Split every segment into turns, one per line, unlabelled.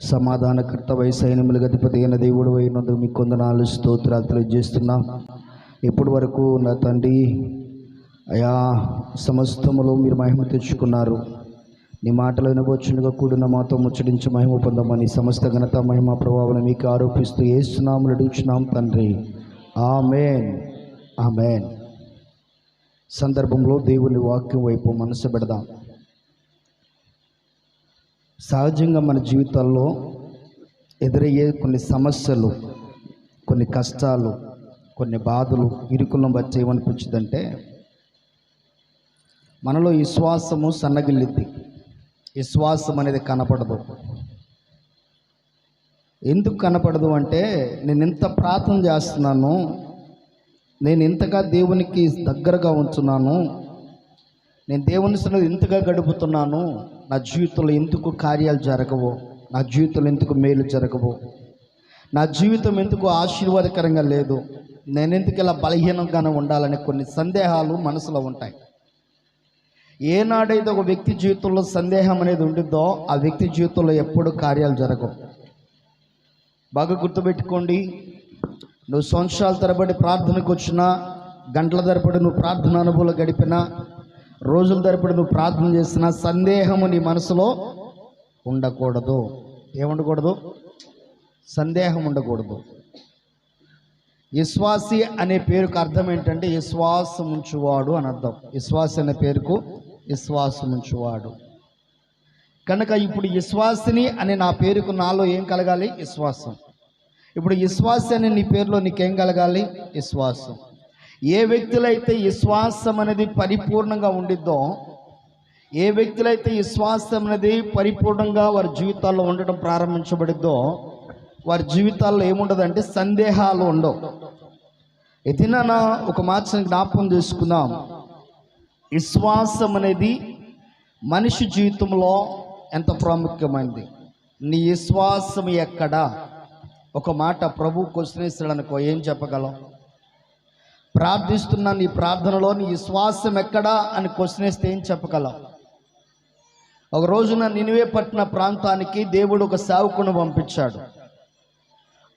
సమాధానకర్త సైన్యములకు అధిపతి అయిన దేవుడు అయినందుకు మీకు వందనాలు స్తోత్రాలు తెలియజేస్తున్నాం. ఇప్పటి వరకు నా తండ్రి అయా సమస్తములో మీరు మహిమ తెచ్చుకున్నారు. నీ మాటలు వినబోచుండగా కూడిన మాతో ముచ్చడించి మహిమ పొందమని సమస్త ఘనత మహిమ ప్రభావం మీకు ఆరోపిస్తూ ఏస్తున్నాము అడుగుచున్నాం తండ్రి. ఆమేన్ ఆమేన్. సందర్భంలో దేవుని వాక్యం వైపు మనసు పెడదాం. సహజంగా మన జీవితాల్లో ఎదురయ్యే కొన్ని సమస్యలు, కొన్ని కష్టాలు, కొన్ని బాధలు, ఇరుకులను బట్టి ఏమనిపించిందంటే మనలో విశ్వాసము సన్నగిల్లిద్ది. విశ్వాసం అనేది కనపడదు. ఎందుకు కనపడదు అంటే నేను ఇంత ప్రార్థన చేస్తున్నాను, నేను ఇంతగా దేవునికి దగ్గరగా ఉంచున్నాను, నేను దేవుని సన్నిధిలో ఇంతగా గడుపుతున్నాను, నా జీవితంలో ఎందుకు కార్యాలు జరగవు, నా జీవితంలో ఎందుకు మేలు జరగవు, నా జీవితం ఎందుకు ఆశీర్వాదకరంగా లేదు, నేను ఎందుకు ఇలా బలహీనంగానే ఉండాలనే కొన్ని సందేహాలు మనసులో ఉంటాయి. ఏనాడైతే ఒక వ్యక్తి జీవితంలో సందేహం అనేది ఉండిద్దో ఆ వ్యక్తి జీవితంలో ఎప్పుడు కార్యాలు జరగవు. బాగా గుర్తుపెట్టుకోండి. నువ్వు సంవత్సరాల తరబడి ప్రార్థనకు వచ్చినా, గంటల తరబడి నువ్వు ప్రార్థన అనుభవంలో గడిపినా, రోజుల తరబడి నువ్వు ప్రార్థన చేసినా సందేహము నీ మనసులో ఉండకూడదు. ఏముండకూడదు? సందేహం ఉండకూడదు. విశ్వాసి అనే పేరుకు అర్థం ఏంటంటే విశ్వాసం ఉంచువాడు అని అర్థం. విశ్వాసి అనే పేరుకు విశ్వాసం ఉంచువాడు. కనుక ఇప్పుడు విశ్వాసిని అనే నా పేరుకు నాలో ఏం కలగాలి? విశ్వాసం. ఇప్పుడు విశ్వాసి అనే నీ పేరులో నీకేం కలగాలి? విశ్వాసం. ఏ వ్యక్తులు అయితే విశ్వాసం అనేది పరిపూర్ణంగా ఉండిద్దో, ఏ వ్యక్తులు అయితే విశ్వాసం అనేది పరిపూర్ణంగా వారి జీవితాల్లో ఉండటం ప్రారంభించబడిద్దో వారి జీవితాల్లో ఏముండదంటే సందేహాలు ఉండవు. ఎదినా ఒక మాట జ్ఞాపకం చేసుకుందాం. విశ్వాసం అనేది మనిషి జీవితంలో ఎంత ప్రాముఖ్యమైనది. నీ విశ్వాసం ఎక్కడా? ఒక మాట ప్రభు క్వశ్చన్ ఇస్తాడు అనుకో, ఏం చెప్పగలం? ప్రార్థిస్తున్న నీ ప్రార్థనలో నీ విశ్వాసం ఎక్కడా అని క్వశ్చన్ ఇస్తే ఏం చెప్పగలం? ఒక రోజున నినివే పట్టణ ప్రాంతానికి దేవుడు ఒక సేవకుని పంపించాడు.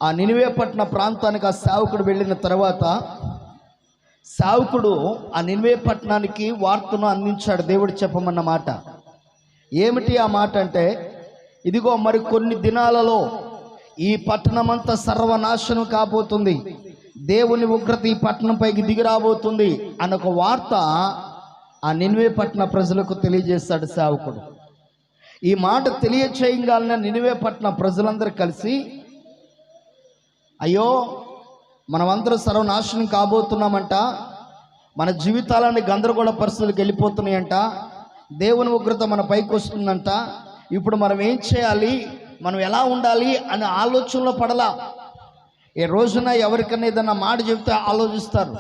ఆ నినివే పట్టణ ప్రాంతానికి ఆ సేవకుడు వెళ్ళిన తర్వాత సేవకుడు ఆ నినివే పట్టణానికి వార్తను అందించాడు. దేవుడు చెప్పమన్న మాట ఏమిటి? ఆ మాట అంటే, ఇదిగో మరి కొన్ని దినాలలో ఈ పట్టణమంతా సర్వనాశనం కాబోతుంది, దేవుని ఉగ్రత ఈ పట్టణం పైకి దిగి రాబోతుంది అన్న ఒక వార్త ఆ నినివే పట్టణ ప్రజలకు తెలియజేశాడు సేవకుడు. ఈ మాట తెలియచేయగానే నినివే పట్టణ ప్రజలందరూ కలిసి, అయ్యో మనమందరూ సర్వనాశనం కాబోతున్నామంట, మన జీవితాలని గందరగోళ పరిస్థితులకు వెళ్ళిపోతున్నాయంట, దేవుని ఉగ్రత మన పైకి వస్తుందంట, ఇప్పుడు మనం ఏం చేయాలి, మనం ఎలా ఉండాలి అనే ఆలోచనలో పడలా. ఏ రోజున ఎవరికైనా ఏదన్నా మాట చెప్తే ఆలోచిస్తారు,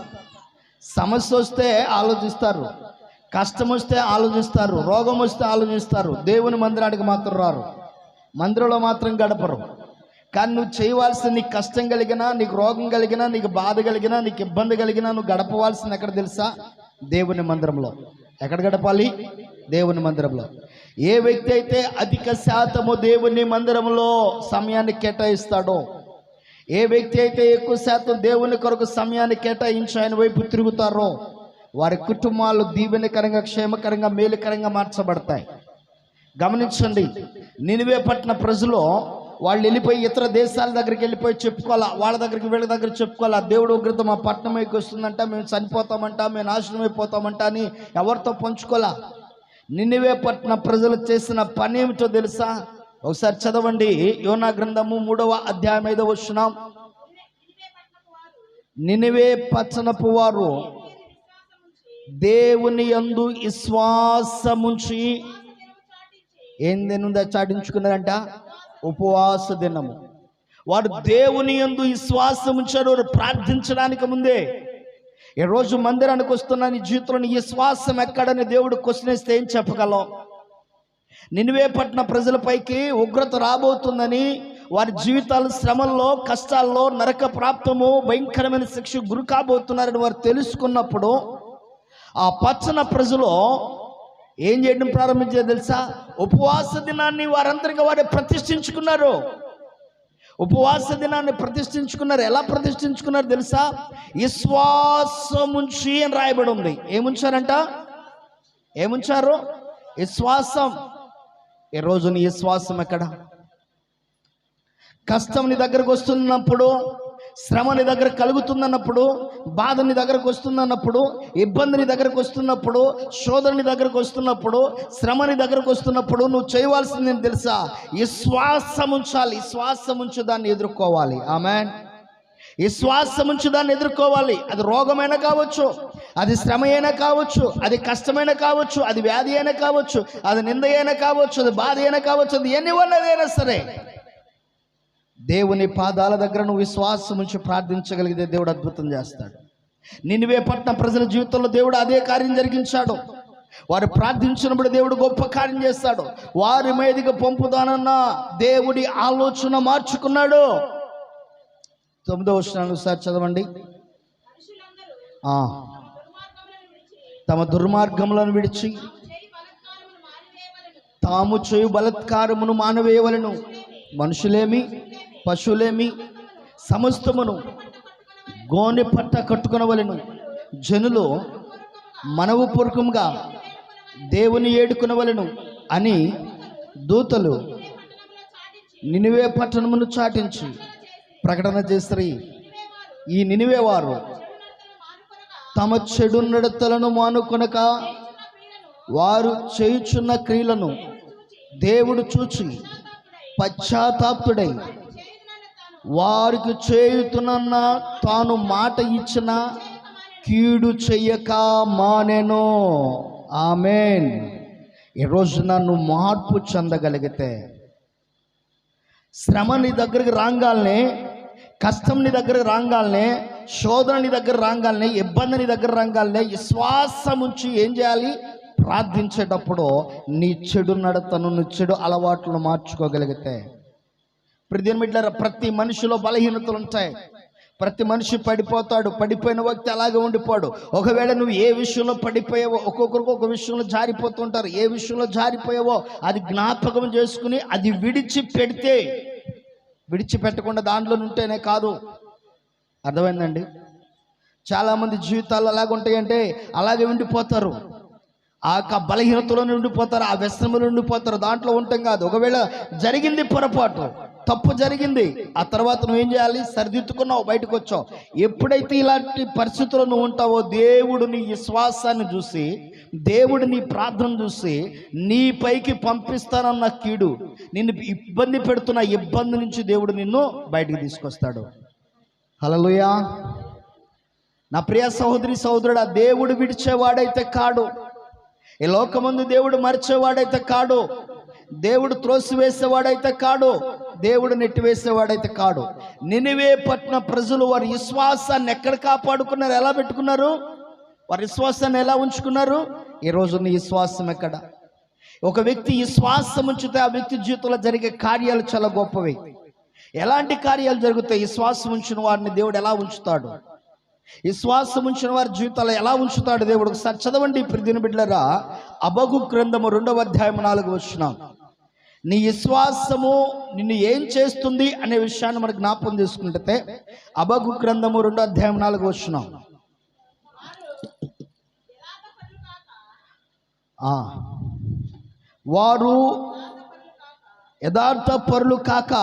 సమస్య వస్తే ఆలోచిస్తారు, కష్టం వస్తే ఆలోచిస్తారు, రోగం వస్తే ఆలోచిస్తారు. దేవుని మందిరానికి మాత్రం రారు, మందిరంలో మాత్రం గడపరు. కానీ నువ్వు చేయవలసిన, నీకు కష్టం కలిగినా, నీకు రోగం కలిగినా, నీకు బాధ కలిగినా, నీకు ఇబ్బంది కలిగినా నువ్వు గడపవలసింది ఎక్కడ తెలుసా? దేవుని మందిరంలో. ఎక్కడ గడపాలి? దేవుని మందిరంలో. ఏ వ్యక్తి అయితే అధిక శాతము దేవుని మందిరంలో సమయాన్ని కేటాయిస్తాడో, ఏ వ్యక్తి అయితే ఎక్కువ శాతం దేవుని కొరకు సమయాన్ని కేటాయించి ఆయన వైపు తిరుగుతారో వారి కుటుంబాలు దీవెనకరంగా, క్షేమకరంగా, మేలుకరంగా మార్చబడతాయి. గమనించండి, నినివే పట్టణ ప్రజలు వాళ్ళు వెళ్ళిపోయి ఇతర దేశాల దగ్గరికి వెళ్ళిపోయి చెప్పుకోవాలా, వాళ్ళ దగ్గరికి వీళ్ళ దగ్గర చెప్పుకోవాలా, దేవుడు ఉగ్రత మా పట్టణంకి వస్తుందంట, మేము చనిపోతామంట, మేము నాశనం అయిపోతామంట అని ఎవరితో పంచుకోవాలా. నినివే పట్టణ ప్రజలు చేసిన పని ఏమిటో తెలుసా? ఒకసారి చదవండి. యోనా గ్రంథము 3వ అధ్యాయం 5వ వచనం. నినివే పట్టణపు వారు దేవుని యందు విశ్వాసముంచి ఏం దినందా చాటించుకున్నారంట? ఉపవాస దినము. వాడు దేవుని యందు విశ్వాసం ఉంచాడు. వాడు ప్రార్థించడానికి ముందే, ఈ రోజు మందిరానికి వస్తున్న నీ జీవితంలో నీ విశ్వాసం ఎక్కడని దేవుడు క్వశ్చన్ ఇస్తే ఏం చెప్పగలం? నినివే పట్టణ ప్రజలపైకి ఉగ్రత రాబోతుందని, వారి జీవితాలు శ్రమల్లో, కష్టాల్లో, నరక ప్రాప్తము, భయంకరమైన శిక్ష గురి కాబోతున్నారని వారు తెలుసుకున్నప్పుడు ఆ పట్టణ ప్రజలు ఏం చేయడం ప్రారంభించారు తెలుసా? ఉపవాస దినాన్ని వారందరికీ వారే ప్రతిష్ఠించుకున్నారు. ఉపవాస దినాన్ని ప్రతిష్ఠించుకున్నారు. ఎలా ప్రతిష్ఠించుకున్నారు తెలుసా? విశ్వాసముంచి అని రాయబడి ఉంది. ఏముంచారంట? ఏముంచారు? విశ్వాసం. ఈరోజు నీ విశ్వాసం ఎక్కడ? కష్టం నీ దగ్గరకు వస్తున్నప్పుడు, శ్రమ నీ దగ్గర కలుగుతుందన్నప్పుడు, బాధ నీ దగ్గరకు వస్తుందన్నప్పుడు, ఇబ్బంది నీ దగ్గరకు వస్తున్నప్పుడు, శోధన నీ దగ్గరకు వస్తున్నప్పుడు, శ్రమ నీ దగ్గరకు వస్తున్నప్పుడు నువ్వు చేయవలసింది ఏంటి తెలుసా? విశ్వాసం ఉంచాలి. విశ్వాసం ఉంచి దాన్ని ఎదుర్కోవాలి. ఆమేన్. విశ్వాసం ఉంచి దాన్ని ఎదుర్కోవాలి. అది రోగమైనా కావచ్చు, అది శ్రమ అయినా కావచ్చు, అది కష్టమైనా కావచ్చు, అది వ్యాధి అయినా కావచ్చు, అది నింద అయినా కావచ్చు, అది బాధ అయినా కావచ్చు, అది ఎన్ని వల్లదైనా సరే దేవుని పాదాల దగ్గర నువ్వు విశ్వాసం ఉంచి ప్రార్థించగలిగితే దేవుడు అద్భుతం చేస్తాడు. నినివే పట్టణ ప్రజల జీవితంలో దేవుడు అదే కార్యం జరిగించాడు. వారు ప్రార్థించినప్పుడు దేవుడు గొప్ప కార్యం చేస్తాడు. వారి మీదకి పంపుదానన్న దేవుడి ఆలోచన మార్చుకున్నాడు. 9వ వచనాన్ని ఒకసారి చదవండి. తమ దుర్మార్గములను విడిచి తాము చేయు బలత్కారమును మానవేయవలెను. మనుషులేమి పశువులేమి సమస్తమును గోనె పట్ట కట్టుకొనవలెను. జనులు మనవుపూర్వకముగా దేవుని ఏడుకొనవలెను అని దూతలు నినివే పట్టణమును చాటించి ప్రకటన చేస్తారు. ఈ నినివే వారు తమ చెడు నడతలను మానుకొనక వారు చేయుచున్న క్రియలను దేవుడు చూచి పశ్చాత్తాపుడై వారికి చేయుతున్న తాను మాట ఇచ్చిన కీడు చెయ్యక మానెను. ఆమేన్. ఈరోజు నన్ను మార్పు చెందగలిగితే, శ్రమ నీ దగ్గరికి రాగాలనే, కష్టం నీ దగ్గరకు రాగాలనే, శోధన నీ దగ్గర రాగాలనే, ఇబ్బంది నీ దగ్గర రాగాలనే విశ్వాసం ఉంచి ఏం చేయాలి? ప్రార్థించేటప్పుడు నీ చెడు నడతను, నీ చెడు అలవాట్లను మార్చుకోగలిగితే. ప్రతి మనిషిలో బలహీనతలు ఉంటాయి. ప్రతి మనిషి పడిపోతాడు. పడిపోయిన వ్యక్తి అలాగే ఉండిపోడు. ఒకవేళ నువ్వు ఏ విషయంలో పడిపోయావో, ఒక్కొక్కరికి ఒక విషయంలో జారిపోతుంటారు. ఏ విషయంలో జారిపోయావో అది జ్ఞాపకం చేసుకుని అది విడిచిపెట్టకుండా దాంట్లో ఉంటేనే కాదు. అర్థమైందండి? చాలామంది జీవితాలు అలాగుంటాయంటే అలాగే ఉండిపోతారు. ఆ బలహీనతలో ఉండిపోతారు, ఆ వ్యసనంలో ఉండిపోతారు. దాంట్లో ఉంటాం కాదు. ఒకవేళ జరిగింది పొరపాటు, తప్పు జరిగింది, ఆ తర్వాత నువ్వేం చేయాలి? సరిదిద్దుకున్నావు, బయటకు వచ్చావు. ఎప్పుడైతే ఇలాంటి పరిస్థితుల్లో నువ్వు ఉంటావో దేవుడు నీ విశ్వాసాన్ని చూసి, దేవుడు నీ ప్రార్థన చూసి నీ పైకి పంపిస్తానన్న కీడు, నిన్ను ఇబ్బంది పెడుతున్న ఇబ్బంది నుంచి దేవుడు నిన్ను బయటికి తీసుకొస్తాడు. హల్లెలూయా. నా ప్రియ సహోదరి సహోదరుడా, దేవుడు విడిచేవాడైతే కాడు. ఈ లోకమందు దేవుడు మరిచేవాడైతే కాడు. దేవుడు త్రోసివేసేవాడైతే కాడు. దేవుడు నెట్టివేసేవాడైతే కాడు. నినివే పట్టణ ప్రజలు వారి విశ్వాసాన్ని ఎక్కడ కాపాడుకున్నారు? ఎలా పెట్టుకున్నారు? వారి విశ్వాసాన్ని ఎలా ఉంచుకున్నారు? ఈరోజు నీ విశ్వాసం ఎక్కడ? ఒక వ్యక్తి విశ్వాసం ఉంచితే ఆ వ్యక్తి జీవితంలో జరిగే కార్యాలు చాలా గొప్పవి. ఎలాంటి కార్యాలు జరుగుతాయి? విశ్వాసం ఉంచిన వారిని దేవుడు ఎలా ఉంచుతాడు? విశ్వాసం ఉంచిన వారి జీవితాలు ఎలా ఉంచుతాడు దేవుడు? ఒకసారి చదవండి ప్రియమైన బిడ్డలారా. హబక్కూకు గ్రంథము 2వ అధ్యాయం 4వ వచనం. నీ విశ్వాసము నిన్ను ఏం చేస్తుంది అనే విషయాన్ని మనకు జ్ఞాపకం చేసుకుంటే, హబక్కూకు గ్రంథము 2వ అధ్యాయం 4వ వచనం. వారు యథార్థ పరులు కాక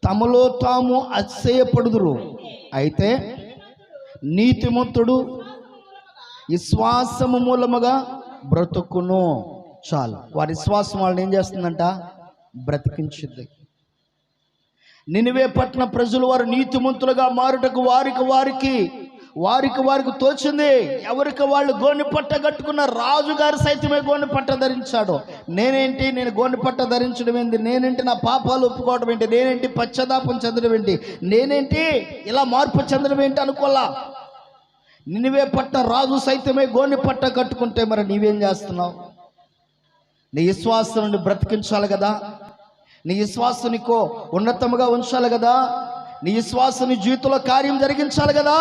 తమలో తాము అతిశయపడుదురు. అయితే నీతిమంతుడు విశ్వాసము మూలముగా బ్రతుకును. చాలు. వారి విశ్వాసం వాళ్ళని ఏం చేస్తుందంట? బ్రతికించుద్ది. నినివే పట్టణ ప్రజలు వారు నీతిమంతులుగా మారుటకు వారికి తోచింది. ఎవరికి వాళ్ళు గోనె పట్ట కట్టుకున్నారు. రాజుగారు సైతమే గోనె పట్ట ధరించాడు. నేను గోనె పట్ట ధరించడం ఏంటి? నేనేంటి నా పాపాలు ఒప్పుకోవడం ఏంటి? నేనేంటి పశ్చాత్తాపం చెందడం ఏంటి? నేనేంటి ఇలా మార్పు చెందడం ఏంటి అనుకోలా. నినివే పట్ట రాజు సైతమే గోనె పట్ట కట్టుకుంటే మరి నీవేం చేస్తున్నావు? నీ విశ్వాసం నుండి బ్రతికించాలి కదా. నీ విశ్వాసం నీకో ఉన్నతముగా ఉంచాలి కదా. నీ విశ్వాసం నీ జీవితంలో కార్యం జరిగించాలి కదా.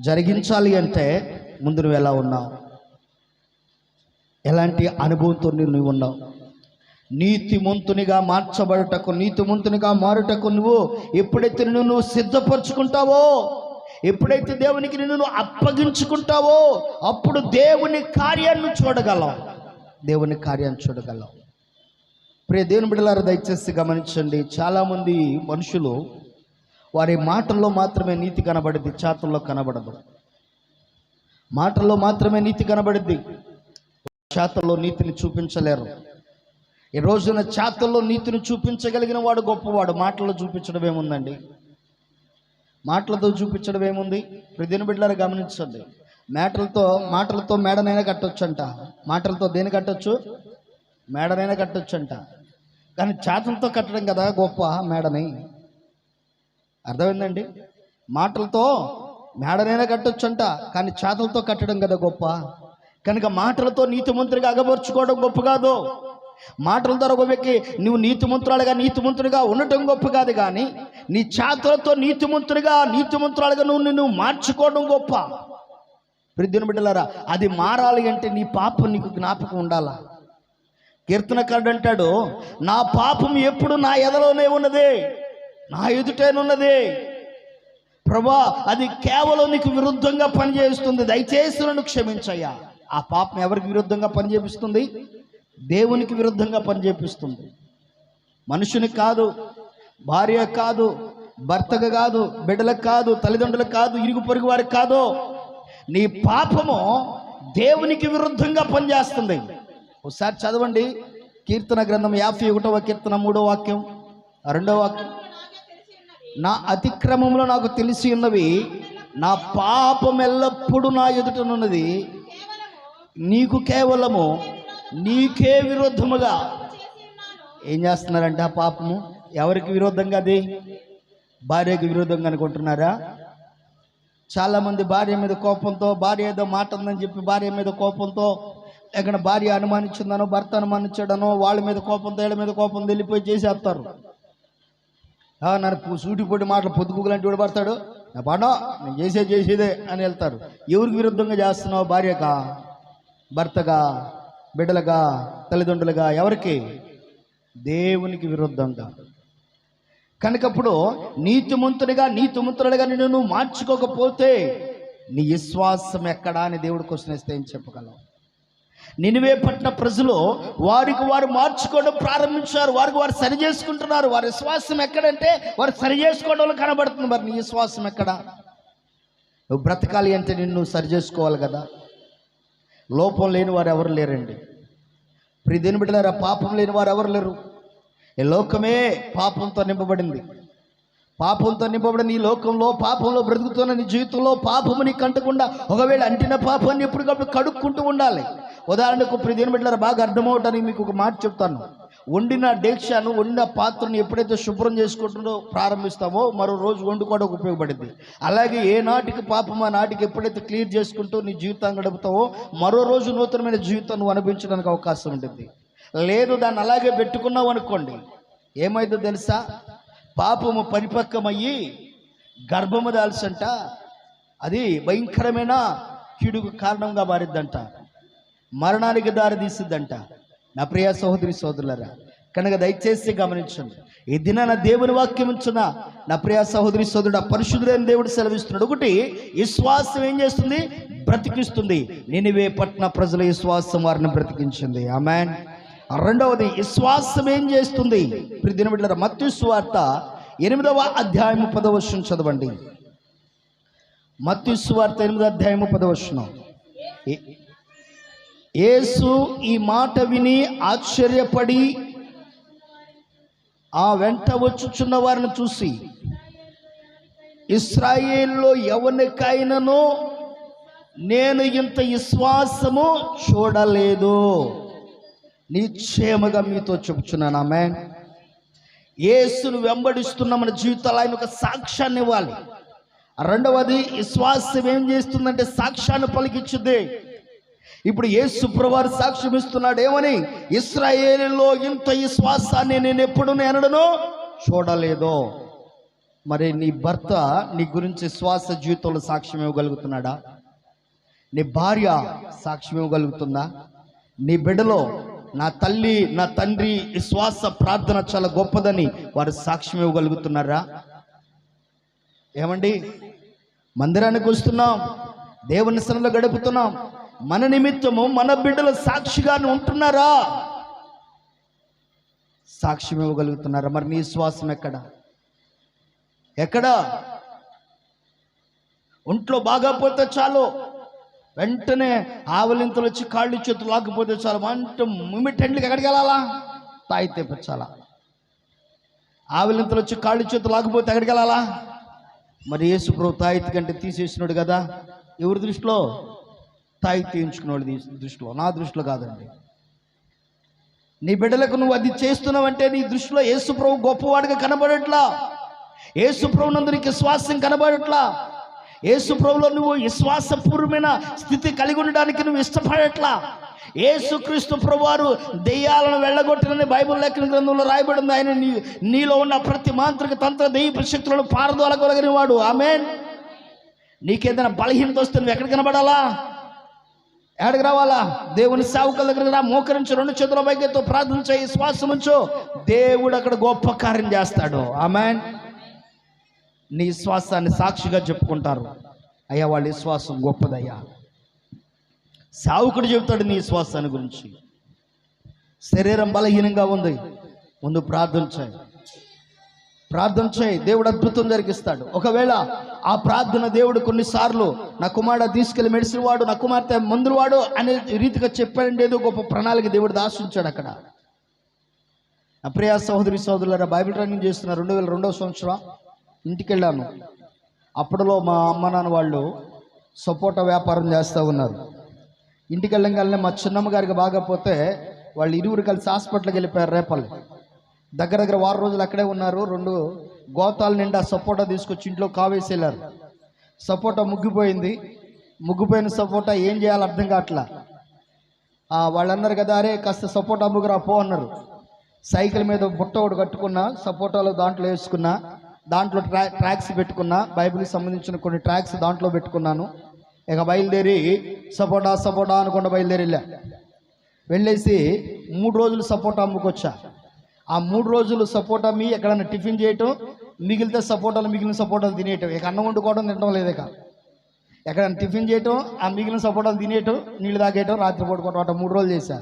జరిగించాలి అంటే ముందు నువ్వు ఎలా ఉన్నావు? ఎలాంటి అనుభవంతో నువ్వు ఉన్నావు? నీతిమంతునిగా మార్చబడటకు, నీతిమంతునిగా మారుటకు నువ్వు ఎప్పుడైతే నువ్వు సిద్ధపరచుకుంటావో, ఎప్పుడైతే దేవునికి నువ్వు అప్పగించుకుంటావో, అప్పుడు దేవుని కార్యాన్ని చూడగలవు. దేవుని కార్యాన్ని చూడగలవు. ప్రియ దేవుని బిడ్డలారా, దయచేసి గమనించండి. చాలామంది మనుషులు వారి మాటల్లో మాత్రమే నీతి కనబడుద్ది, చేతల్లో కనబడదు. మాటల్లో మాత్రమే నీతి కనబడుద్ది, చేతల్లో నీతిని చూపించలేరు. ఈ రోజున చేతల్లో నీతిని చూపించగలిగిన వాడు గొప్పవాడు. మాటల్లో చూపించడం ఏముందండి? మాటలతో చూపించడం ఏముంది? ప్రతిని బిడ్డలారా గమనించండి. మాటలతో మేడనైనా కట్టొచ్చంట. మాటలతో దేని కట్టొచ్చు? మేడనైనా కట్టొచ్చంట. కానీ చేతలతో కట్టడం కదా గొప్ప మేడని. అర్థమైందండి? మాటలతో మేడనైనా కట్టొచ్చంట, కానీ చేతలతో కట్టడం కదా గొప్ప. కనుక మాటలతో నీతిమంతుడిగా అగపరుచుకోవడం గొప్ప కాదు. మాటల ద్వారా ఒక వ్యక్తి నువ్వు నీతిమంతుడిగా ఉండటం గొప్ప కాదు, కానీ నీ చేతలతో నీతిమంతురాలుగా నువ్వు మార్చుకోవడం గొప్ప. ప్రియమైన బిడ్డలారా, అది మారాలి అంటే నీ పాపం నీకు జ్ఞాపకం ఉండాలా. కీర్తనకారుడు అంటాడు, నా పాపం ఎప్పుడు నా ఎదలోనే ఉన్నది, నా ఎదుటేనున్నది. ప్రభా, అది కేవలం నీకు విరుద్ధంగా పనిచేస్తుంది, దయచేసి నన్ను క్షమించయ్యా. ఆ పాపం ఎవరికి విరుద్ధంగా పనిచేపిస్తుంది? దేవునికి విరుద్ధంగా పనిచేపిస్తుంది. మనుషునికి కాదు, భార్య కాదు, భర్తకు కాదు, బిడ్డలకు కాదు, తల్లిదండ్రులకు కాదు, ఇరుగు పొరుగు వారికి కాదు. నీ పాపము దేవునికి విరుద్ధంగా పనిచేస్తుంది. ఒకసారి చదవండి కీర్తన గ్రంథం 51వ కీర్తన 3వ వాక్యం, 2వ వాక్యం. నా అతిక్రమంలో నాకు తెలిసి ఉన్నవి, నా పాపం ఎల్లప్పుడూ నా ఎదుటనున్నది. నీకు కేవలము నీకే విరుద్ధముగా ఏం చేస్తున్నారంటే ఆ పాపము ఎవరికి విరుద్ధంగా? అది భార్యకి విరుద్ధంగా అనుకుంటున్నారా? చాలామంది భార్య మీద కోపంతో, భార్య ఏదో మాట ఉందని చెప్పి భార్య మీద కోపంతో, లేకుండా భార్య అనుమానించిందనో, భర్త అనుమానించాడనో, వాళ్ళ మీద కోపంతో, వీళ్ళ మీద కోపంతో వెళ్ళిపోయి చేసేస్తారు. నన్ను సూటిపోటి మాటలు పొద్దుగులాంటి వాడు పడతాడు, నా పాడో నేను చేసేదే అని వెళ్తారు. ఎవరికి విరుద్ధంగా చేస్తున్నావు? భార్యగా, భర్తగా, బిడ్డలుగా, తల్లిదండ్రులుగా? ఎవరికి? దేవునికి విరుద్ధంగా. కనుకప్పుడు నీతిమంతులుగా నిన్ను మార్చుకోకపోతే నీ విశ్వాసం ఎక్కడా అని దేవుడి క్వశ్చన్ వేస్తే ఏం చెప్పగలవు? నినివే పట్టిన ప్రజలు వారికి వారు మార్చుకోవడం ప్రారంభించారు, వారికి వారు సరి చేసుకుంటున్నారు. వారి విశ్వాసం ఎక్కడంటే వారు సరి చేసుకోవడంలో కనబడుతుంది. మరి నీ విశ్వాసం ఎక్కడ? నువ్వు బ్రతకాలి అంటే నిన్ను సరి చేసుకోవాలి కదా. లోపం లేని వారు ఎవరు లేరండి. ప్రియదేని బిడ్డలారా, పాపం లేని వారు ఎవరు లేరు. ఈ లోకమే పాపంతో నింపబడింది. పాపంతో నింపబడిన ఈ లోకంలో, పాపంలో బ్రతుకుతున్న నీ జీవితంలో పాపము నీకు అంటకుండా, ఒకవేళ అంటిన పాపాన్ని ఎప్పటికప్పుడు కడుక్కుంటూ ఉండాలి. ఉదాహరణకు ప్రియదేని బిడ్డలారా, బాగా అర్థమవటానికి మీకు ఒక మాట చెప్తాను. వండిన డేక్షాను, వండిన పాత్రను ఎప్పుడైతే శుభ్రం చేసుకుంటూ ప్రారంభిస్తామో మరో రోజు వండుకోవడానికి ఉపయోగపడింది. అలాగే ఏ నాటికి పాపం ఆ నాటికి ఎప్పుడైతే క్లియర్ చేసుకుంటూ నీ జీవితాన్ని గడుపుతావో మరో రోజు నూతనమైన జీవితాన్ని నువ్వు అనుభవించడానికి అవకాశం ఉంటుంది. లేదు దాన్ని అలాగే పెట్టుకున్నావు అనుకోండి, ఏమైందో తెలుసా? పాపము పరిపక్వమయ్యి గర్భము దాల్సంట, అది భయంకరమైన కీడుకు కారణంగా మారిద్దంట, మరణానికి దారి తీసిద్దంట. నా ప్రియ సహోదరి సోదరులారా, కనుక దయచేసి గమనించండి. ఈ దినాన దేవుని వాక్యం ఇచ్చిన నా ప్రియ సహోదరి సోదరుడు, పరిశుద్ధుడైన దేవుడు సెలవిస్తున్నాడు. ఒకటి, విశ్వాసం ఏం చేస్తుంది? బ్రతికిస్తుంది. నినివే పట్టణ ప్రజల విశ్వాసం వారిని బ్రతికించింది. ఆమేన్. రెండవది, విశ్వాసం ఏం చేస్తుంది? ప్రియమైన బిడ్డలారా, మత్తయి సువార్త 8వ అధ్యాయము 10వ వచనం చదవండి. మత్తయి సువార్త 8వ అధ్యాయము 10వ వచనం. యేసు ఈ మాట విని ఆశ్చర్యపడి ఆ వెంట వచ్చుచున్న వారిని చూసి, ఇశ్రాయేలులో ఎవరికైనాను నేను ఇంత విశ్వాసము చూడలేదు, నిశ్చయముగా మీతో చెప్పుచున్నాను. ఆమేన్. యేసును వెంబడిస్తున్న మన జీవితాలు ఆయన ఒక సాక్ష్యాన్ని ఇవ్వాలి. రెండవది, విశ్వాసం ఏం చేస్తుందంటే సాక్ష్యాన్ని పలికించుద్ది. ఇప్పుడు యేసు ప్రభువారు సాక్ష్యం ఇస్తున్నాడు ఏమని? ఇశ్రాయేలులో ఇంత విశ్వాసాన్ని నేను ఎప్పుడు ఎన్నడను చూడలేదు. మరి నీ భర్త నీ గురించి విశ్వాస జీవితంలో సాక్ష్యం ఇవ్వగలుగుతున్నాడా? నీ భార్య సాక్ష్యం ఇవ్వగలుగుతుందా? నీ బిడ్డలో నా తల్లి నా తండ్రి విశ్వాస ప్రార్థన చాలా గొప్పదని వారు సాక్ష్యం ఇవ్వగలుగుతున్నారా? ఏమండి, మందిరానికి వస్తున్నాం, దేవుని సన్నిధిలో గడుపుతున్నాం, మన నిమిత్తము మన బిడ్డలు సాక్షిగానే ఉంటున్నారా? సాక్ష్యం ఇవ్వగలుగుతున్నారా? మరి నీ విశ్వాసం ఎక్కడ? ఒంట్లో బాగాపోతే చాలు వెంటనే ఆవలింతలు వచ్చి కాళ్ళు చేతులు లాకపోతే చాలు అంటే ఇమ్మీడియట్లీ ఎక్కడికి వెళ్ళాలా? తాయి తెప్పించాలా? ఆవలింతలు వచ్చి కాళ్ళు చేతులు లాకపోతే ఎక్కడికి వెళ్ళాలా? మరి యేసు ప్రభు తాయితీ కంటే తీసేసినాడు కదా. ఎవరి దృష్టిలో? తాయి తీయించుకున్నాడు దృష్టిలో, నా దృష్టిలో కాదండి. నీ బిడ్డలకు నువ్వు అది చేస్తున్నావంటే నీ దృష్టిలో యేసు ప్రభు గొప్పవాడిగా కనబడట్లా, యేసు ప్రభు నందు నీకు విశ్వాసం కనబడట్లా, యేసు ప్రభులో నువ్వు విశ్వాసపూర్వమైన స్థితి కలిగి ఉండడానికి నువ్వు ఇష్టపడట్లా. యేసుక్రీస్తు ప్రభువారు దెయ్యాలను వెళ్ళగొట్టినని బైబిల్ లేఖన గ్రంథంలో రాయబడింది. ఆయన నీలో ఉన్న ప్రతి మాంత్రిక తంత్ర దెయ్య శక్తులను పారదోలగలిగిన వాడు. ఆమేన్. నీకేదైనా బలహీనత వస్తే నువ్వు ఎక్కడ కనబడాలా? ఎక్కడికి రావాలా? దేవుని సేవకుల దగ్గర రా, మోకరించి 2 చేతుల పైకెత్తు ప్రార్థన చేయి, విశ్వాసం ఉంచు, దేవుడు అక్కడ గొప్ప కార్యం చేస్తాడు. ఆమేన్. నీ విశ్వాసాన్ని సాక్షిగా చెప్పుకుంటారు, అయ్యా వాళ్ళ విశ్వాసం గొప్పదయ్యా. సేవకుడు చెబుతాడు నీ విశ్వాసాన్ని గురించి. శరీరం బలహీనంగా ఉంది, ముందు ప్రార్థన చేయి, దేవుడు అద్భుతం జరిగిస్తాడు. ఒకవేళ ఆ ప్రార్థన దేవుడు కొన్నిసార్లు నా కుమారుడు తీసుకెళ్ళి మెడిసిన్ వాడు, నా కుమార్తె మందులు వాడు అనే రీతిగా చెప్పాడండి. ఏదో గొప్ప ప్రణాళిక దేవుడు దాచించాడు అక్కడ. నా ప్రియ సహోదరి సహోదరులారా, బైబిల్ ట్రైనింగ్ చేస్తున్న 2002వ సంవత్సరం ఇంటికి వెళ్ళాను. అప్పటిలో మా అమ్మ నాన్న వాళ్ళు సపోటా వ్యాపారం చేస్తూ ఉన్నారు. ఇంటికి వెళ్ళగానే మా చిన్నమ్మ గారికి బాగపోతే వాళ్ళు ఇరువురు కలిసి హాస్పిటల్కి వెళ్ళిపోయారు. రేపల్లి దగ్గర 6 రోజులు అక్కడే ఉన్నారు. 2 గోతాల నిండా సపోటా తీసుకొచ్చి ఇంట్లో కావేసి వెళ్ళారు. సపోటా ముగ్గిపోయిన సపోటా ఏం చేయాలో అర్థం కావట్లా. వాళ్ళు అన్నారు కదా, అరే కాస్త సపోటా అమ్ముకురా పో అన్నారు. సైకిల్ మీద బుట్ట ఒకటి కట్టుకున్నా, సపోటాలు దాంట్లో వేసుకున్నా, దాంట్లో ట్రాక్స్ పెట్టుకున్నా, బైబిల్కి సంబంధించిన కొన్ని ట్రాక్స్ దాంట్లో పెట్టుకున్నాను. ఇక బయలుదేరి సపోటా అనుకుండా వెళ్ళేసి 3 రోజులు సపోటా అమ్ముకొచ్చా. ఆ 3 రోజులు సపోటా ఎక్కడన్నా టిఫిన్ చేయటం, మిగిలితే మిగిలిన సపోటాలు తినేయటం. ఇక అన్నం వండుకోవడం తినడం లేదు. ఇక ఎక్కడన్నా టిఫిన్ చేయటం, ఆ మిగిలిన సపోటాలు తినేయటం, నీళ్ళు తాగేయటం, రాత్రి పడుకోవటం, అట్లా 3 రోజులు చేశా.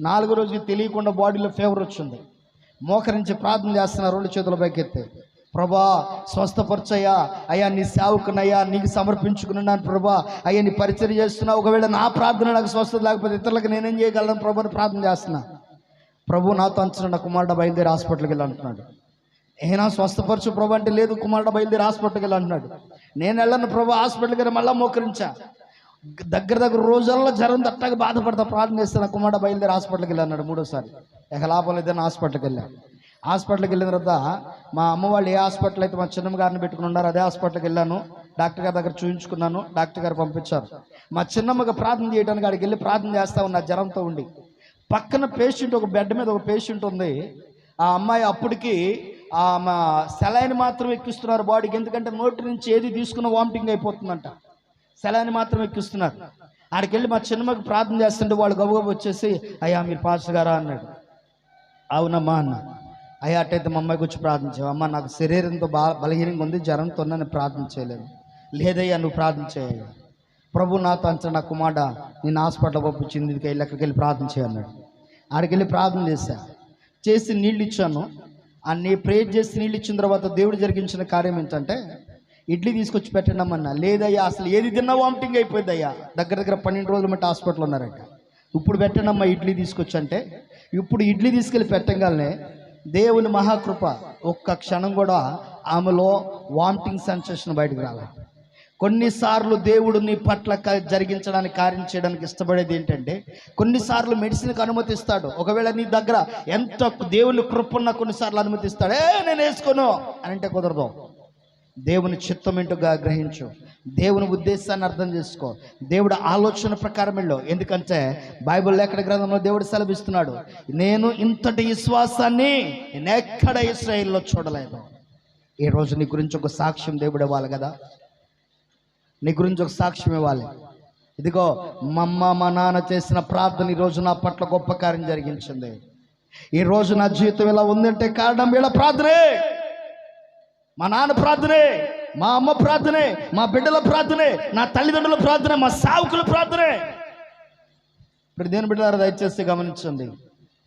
4వ రోజుకి తెలియకుండా బాడీలో ఫీవర్ వచ్చింది. మోకరించి ప్రార్థన చేస్తున్నా 2 చేతుల పైకెత్తే, ప్రభా స్వస్థపరచయ్యా, అయ్యా నీ సేవకునయ్యా నీకు సమర్పించుకున్నాను ప్రభా, అయ్యా నీ పరిచర్య చేస్తున్నా, ఒకవేళ నా ప్రార్థన నాకు స్వస్థత లేకపోతే ఇతరులకు నేనేం చేయగలను ప్రభు అని ప్రార్థన చేస్తున్నా. ప్రభు నాతో అంచిన నా కుమారుడు బయలుదేరి హాస్పిటల్కి వెళ్ళి అంటున్నాడు. ఏనా స్వస్థపరచు ప్రభు అంటే, లేదు కుమారుడు బయలుదేరి హాస్పిటల్కి వెళ్ళి అంటున్నాడు. నేను వెళ్ళను ప్రభు, హాస్పిటల్కి వెళ్ళి మళ్ళీ మోకరించా. దగ్గర రోజుల్లో జ్వరం తట్టగా బాధపడతా ప్రార్థన చేస్తే నా కుమారుడు బయలుదేరి హాస్పిటల్కి వెళ్ళి అన్నాడు. 3వసారి ఇక లాభం లేదని హాస్పిటల్కి వెళ్ళాను. హాస్పిటల్కి వెళ్ళిన తర్వాత మా అమ్మ వాళ్ళు ఏ హాస్పిటల్ అయితే మా చిన్నమ్మ గారిని పెట్టుకుని ఉన్నారు అదే హాస్పిటల్కి వెళ్ళాను. డాక్టర్ గారి దగ్గర చూపించుకున్నాను. డాక్టర్ గారు పంపించారు. మా చిన్నమ్మకి ప్రార్థన చేయడానికి అక్కడికి వెళ్ళి ప్రార్థన చేస్తా ఉన్నా జ్వరంతో ఉండి. పక్కన పేషెంట్, ఒక బెడ్ మీద ఒక పేషెంట్ ఉంది. ఆ అమ్మాయి అప్పటికి మా సెలైన్ మాత్రం ఎక్కిస్తున్నారు బాడీకి, ఎందుకంటే నోటి నుంచి ఏది తీసుకున్న వామిటింగ్ అయిపోతుందంట. సెలైన్ మాత్రం ఎక్కిస్తున్నారు. ఆడికి వెళ్ళి మా చిన్నమ్మకి ప్రార్థన చేస్తుంటే వాళ్ళు గబగబ వచ్చేసి, అయ్యా మీరు పాస్టర్ గారా అన్నాడు. అవునమ్మా అన్న. అయ్యా అట్టయితే మా అమ్మాయికి వచ్చి ప్రార్థించావు. అమ్మ నాకు శరీరంతో బలహీనంగా ఉంది, జ్వరంతో నేను ప్రార్థన చేయలేదు. లేదయ్యా నువ్వు ప్రార్థన చేయాలి, ప్రభు నాతో అంచనా నా కుమారుడు నేను హాస్పిటల్ పంపించింది, ఇది వెళ్ళి అక్కడికి వెళ్ళి ప్రార్థన చేయన్నాడు. ఆడికి వెళ్ళి ప్రార్థన చేసి నీళ్ళు ఇచ్చాను. అన్నీ ప్రేర్ చేసి నీళ్ళు ఇచ్చిన తర్వాత దేవుడు జరిగించిన కార్యం ఏంటంటే, ఇడ్లీ తీసుకొచ్చి పెట్టండి అమ్మన్నా. లేదయ్యా అసలు ఏది తిన్నా వామిటింగ్ అయిపోయింది అయ్యా, దగ్గర 12 రోజుల మట్టి హాస్పిటల్ ఉన్నారంట. ఇప్పుడు పెట్టండి అమ్మా ఇడ్లీ తీసుకొచ్చి అంటే, ఇప్పుడు ఇడ్లీ తీసుకెళ్ళి పెట్టగానే దేవుని మహాకృప, ఒక్క క్షణం కూడా ఆమెలో వామిటింగ్ సెన్సేషన్ బయటకు రాలి. కొన్నిసార్లు దేవుడు నీ పట్ల జరిగించడానికి కార్యం చేయడానికి ఇష్టపడేది ఏంటంటే, కొన్నిసార్లు మెడిసిన్కి అనుమతిస్తాడు. ఒకవేళ నీ దగ్గర ఎంత దేవుని కృప ఉన్నా కొన్నిసార్లు అనుమతిస్తాడు. నేను వేసుకోను అని అంటే కుదరదు. దేవుని చిత్తం ఏంటోగా గ్రహించు, దేవుని ఉద్దేశాన్ని అర్థం చేసుకో, దేవుడు ఆలోచన ప్రకారం వెళ్ళు. ఎందుకంటే బైబిల్ లేఖన గ్రంథంలో దేవుడు సెలవిస్తున్నాడు, నేను ఇంతటి విశ్వాసాన్ని నేను ఎక్కడ ఇశ్రాయేలులో చూడలేదు. ఈ రోజు నీ గురించి ఒక సాక్ష్యం దేవుడు ఇవ్వాలి కదా, నీ గురించి ఒక సాక్ష్యం ఇవ్వాలి. ఇదిగో మా అమ్మ మా నాన్న చేసిన ప్రార్థన ఈరోజు నా పట్ల గొప్ప కార్యం జరిగించింది. ఈరోజు నా జీవితం ఇలా ఉందంటే కారణం వీళ్ళ ప్రార్థనే, మా నాన్న ప్రార్థనే, మా అమ్మ ప్రార్థనే, మా బిడ్డల ప్రార్థనే, నా తల్లిదండ్రుల ప్రార్థనే, మా సావుకుల ప్రార్థనే. ఇప్పుడు దేని బిడ్డలారా దయచేసి గమనించండి.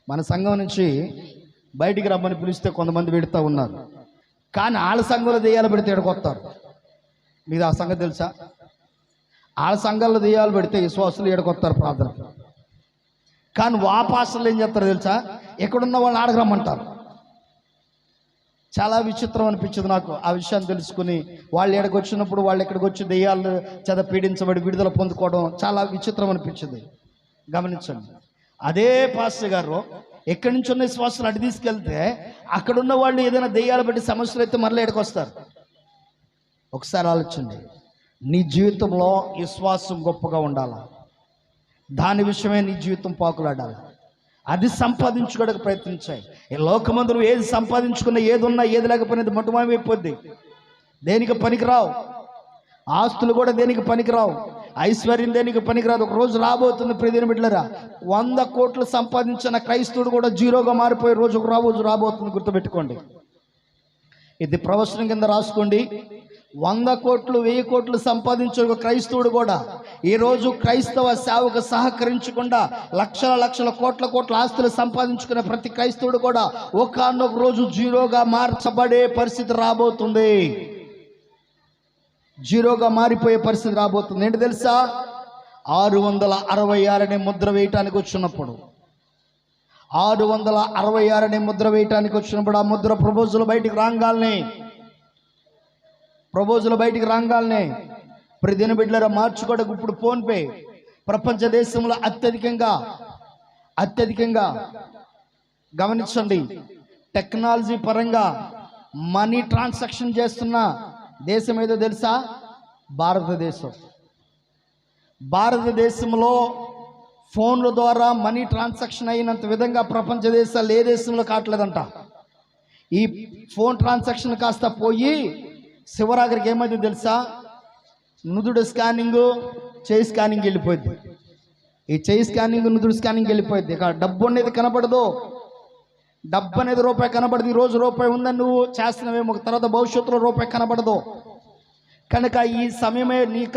మన సంఘం నుంచి బయటికి రమ్మని పిలిస్తే కొంతమంది పెడతా ఉన్నారు, కానీ వాళ్ళ సంఘంలో దెయ్యాలు పెడితే ఎడకొస్తారు. మీకు ఆ సంగతి తెలుసా? వాళ్ళ సంఘాల్లో దెయ్యాలు పెడితే విశ్వాసులు ఎడకొస్తారు ప్రార్థన. కానీ వాపాసులు ఏం చేస్తారు తెలుసా? ఎక్కడున్న వాళ్ళు ఆడగరమ్మంటారు. చాలా విచిత్రం అనిపించింది నాకు ఆ విషయాన్ని తెలుసుకుని. వాళ్ళు ఎక్కడికి వచ్చినప్పుడు వాళ్ళు ఎక్కడికి వచ్చి దెయ్యాలు చేత పీడించబడి విడుదల పొందుకోవడం చాలా విచిత్రం అనిపించింది. గమనించండి. అదే పాస్టర్ గారు ఎక్కడి నుంచి ఉన్న విశ్వాసాలు అటు తీసుకెళ్తే అక్కడున్న వాళ్ళు ఏదైనా దెయ్యాలు బట్టి సమస్యలు అయితే మరలా ఎక్కడికి వస్తారు. ఒకసారి ఆలోచించండి. నీ జీవితంలో విశ్వాసం గొప్పగా ఉండాలా, దాని విషయమే నీ జీవితం పాకులాడాలి. అది సంపాదించుకోవడానికి ప్రయత్నించాయి. ఈ లోకమందు నువ్వు ఏది సంపాదించుకున్నా, ఏది ఉన్నా ఏది లేకపోయినది మొట్టమొదమైపోద్ది. దేనికి పనికిరావు. ఆస్తులు కూడా దేనికి పనికిరావు. ఐశ్వర్యం దేనికి పనికిరాదు. ఒక రోజు రాబోతుంది ప్రియమైన బిడ్డలారా, 100 కోట్లు సంపాదించిన క్రైస్తవుడు కూడా జీరోగా మారిపోయే రోజు రాబోతుంది. గుర్తుపెట్టుకోండి. ఇది ప్రవచనం కింద రాసుకోండి. 100 కోట్లు 1000 కోట్లు సంపాదించే ఒక క్రైస్తవుడు కూడా ఈరోజు క్రైస్తవ సేవకు సహకరించకుండా లక్షల కోట్ల ఆస్తులు సంపాదించుకునే ప్రతి క్రైస్తవుడు కూడా ఒకానొక రోజు జీరోగా మార్చబడే పరిస్థితి రాబోతుంది. జీరోగా మారిపోయే పరిస్థితి రాబోతుంది. ఏంటి తెలుసా? 666 అనే ముద్ర వేయటానికి వచ్చినప్పుడు 666 అనే ముద్ర వేయటానికి వచ్చినప్పుడు ఆ ముద్ర ప్రపోజల్ బయటికి రాగాలనే ప్రతిదిన బిడ్డల మార్చుకోవడానికి ఇప్పుడు ఫోన్పే ప్రపంచ దేశంలో అత్యధికంగా గమనించండి, టెక్నాలజీ పరంగా మనీ ట్రాన్సాక్షన్ చేస్తున్న దేశం ఏదో తెలుసా? భారతదేశంలో ఫోన్ల ద్వారా మనీ ట్రాన్సాక్షన్ అయినంత విధంగా ప్రపంచ దేశాలు ఏ దేశంలో కావట్లేదంట. ఈ ఫోన్ ట్రాన్సాక్షన్ కాస్త పోయి శివరాగరికి ఏమైంది తెలుసా? నుదుడు స్కానింగ్, చేయి స్కానింగ్ వెళ్ళిపోయింది. ఈ చేయి స్కానింగ్, నుదుడు స్కానింగ్ వెళ్ళిపోయింది. ఇక డబ్బు అనేది కనపడదు. డబ్బు అనేది రూపాయి కనబడదు. ఈరోజు రూపాయి ఉందని నువ్వు చేస్తున్నావేమో, తర్వాత భవిష్యత్తులో రూపాయి కనబడదు. కనుక ఈ సమయమే నీక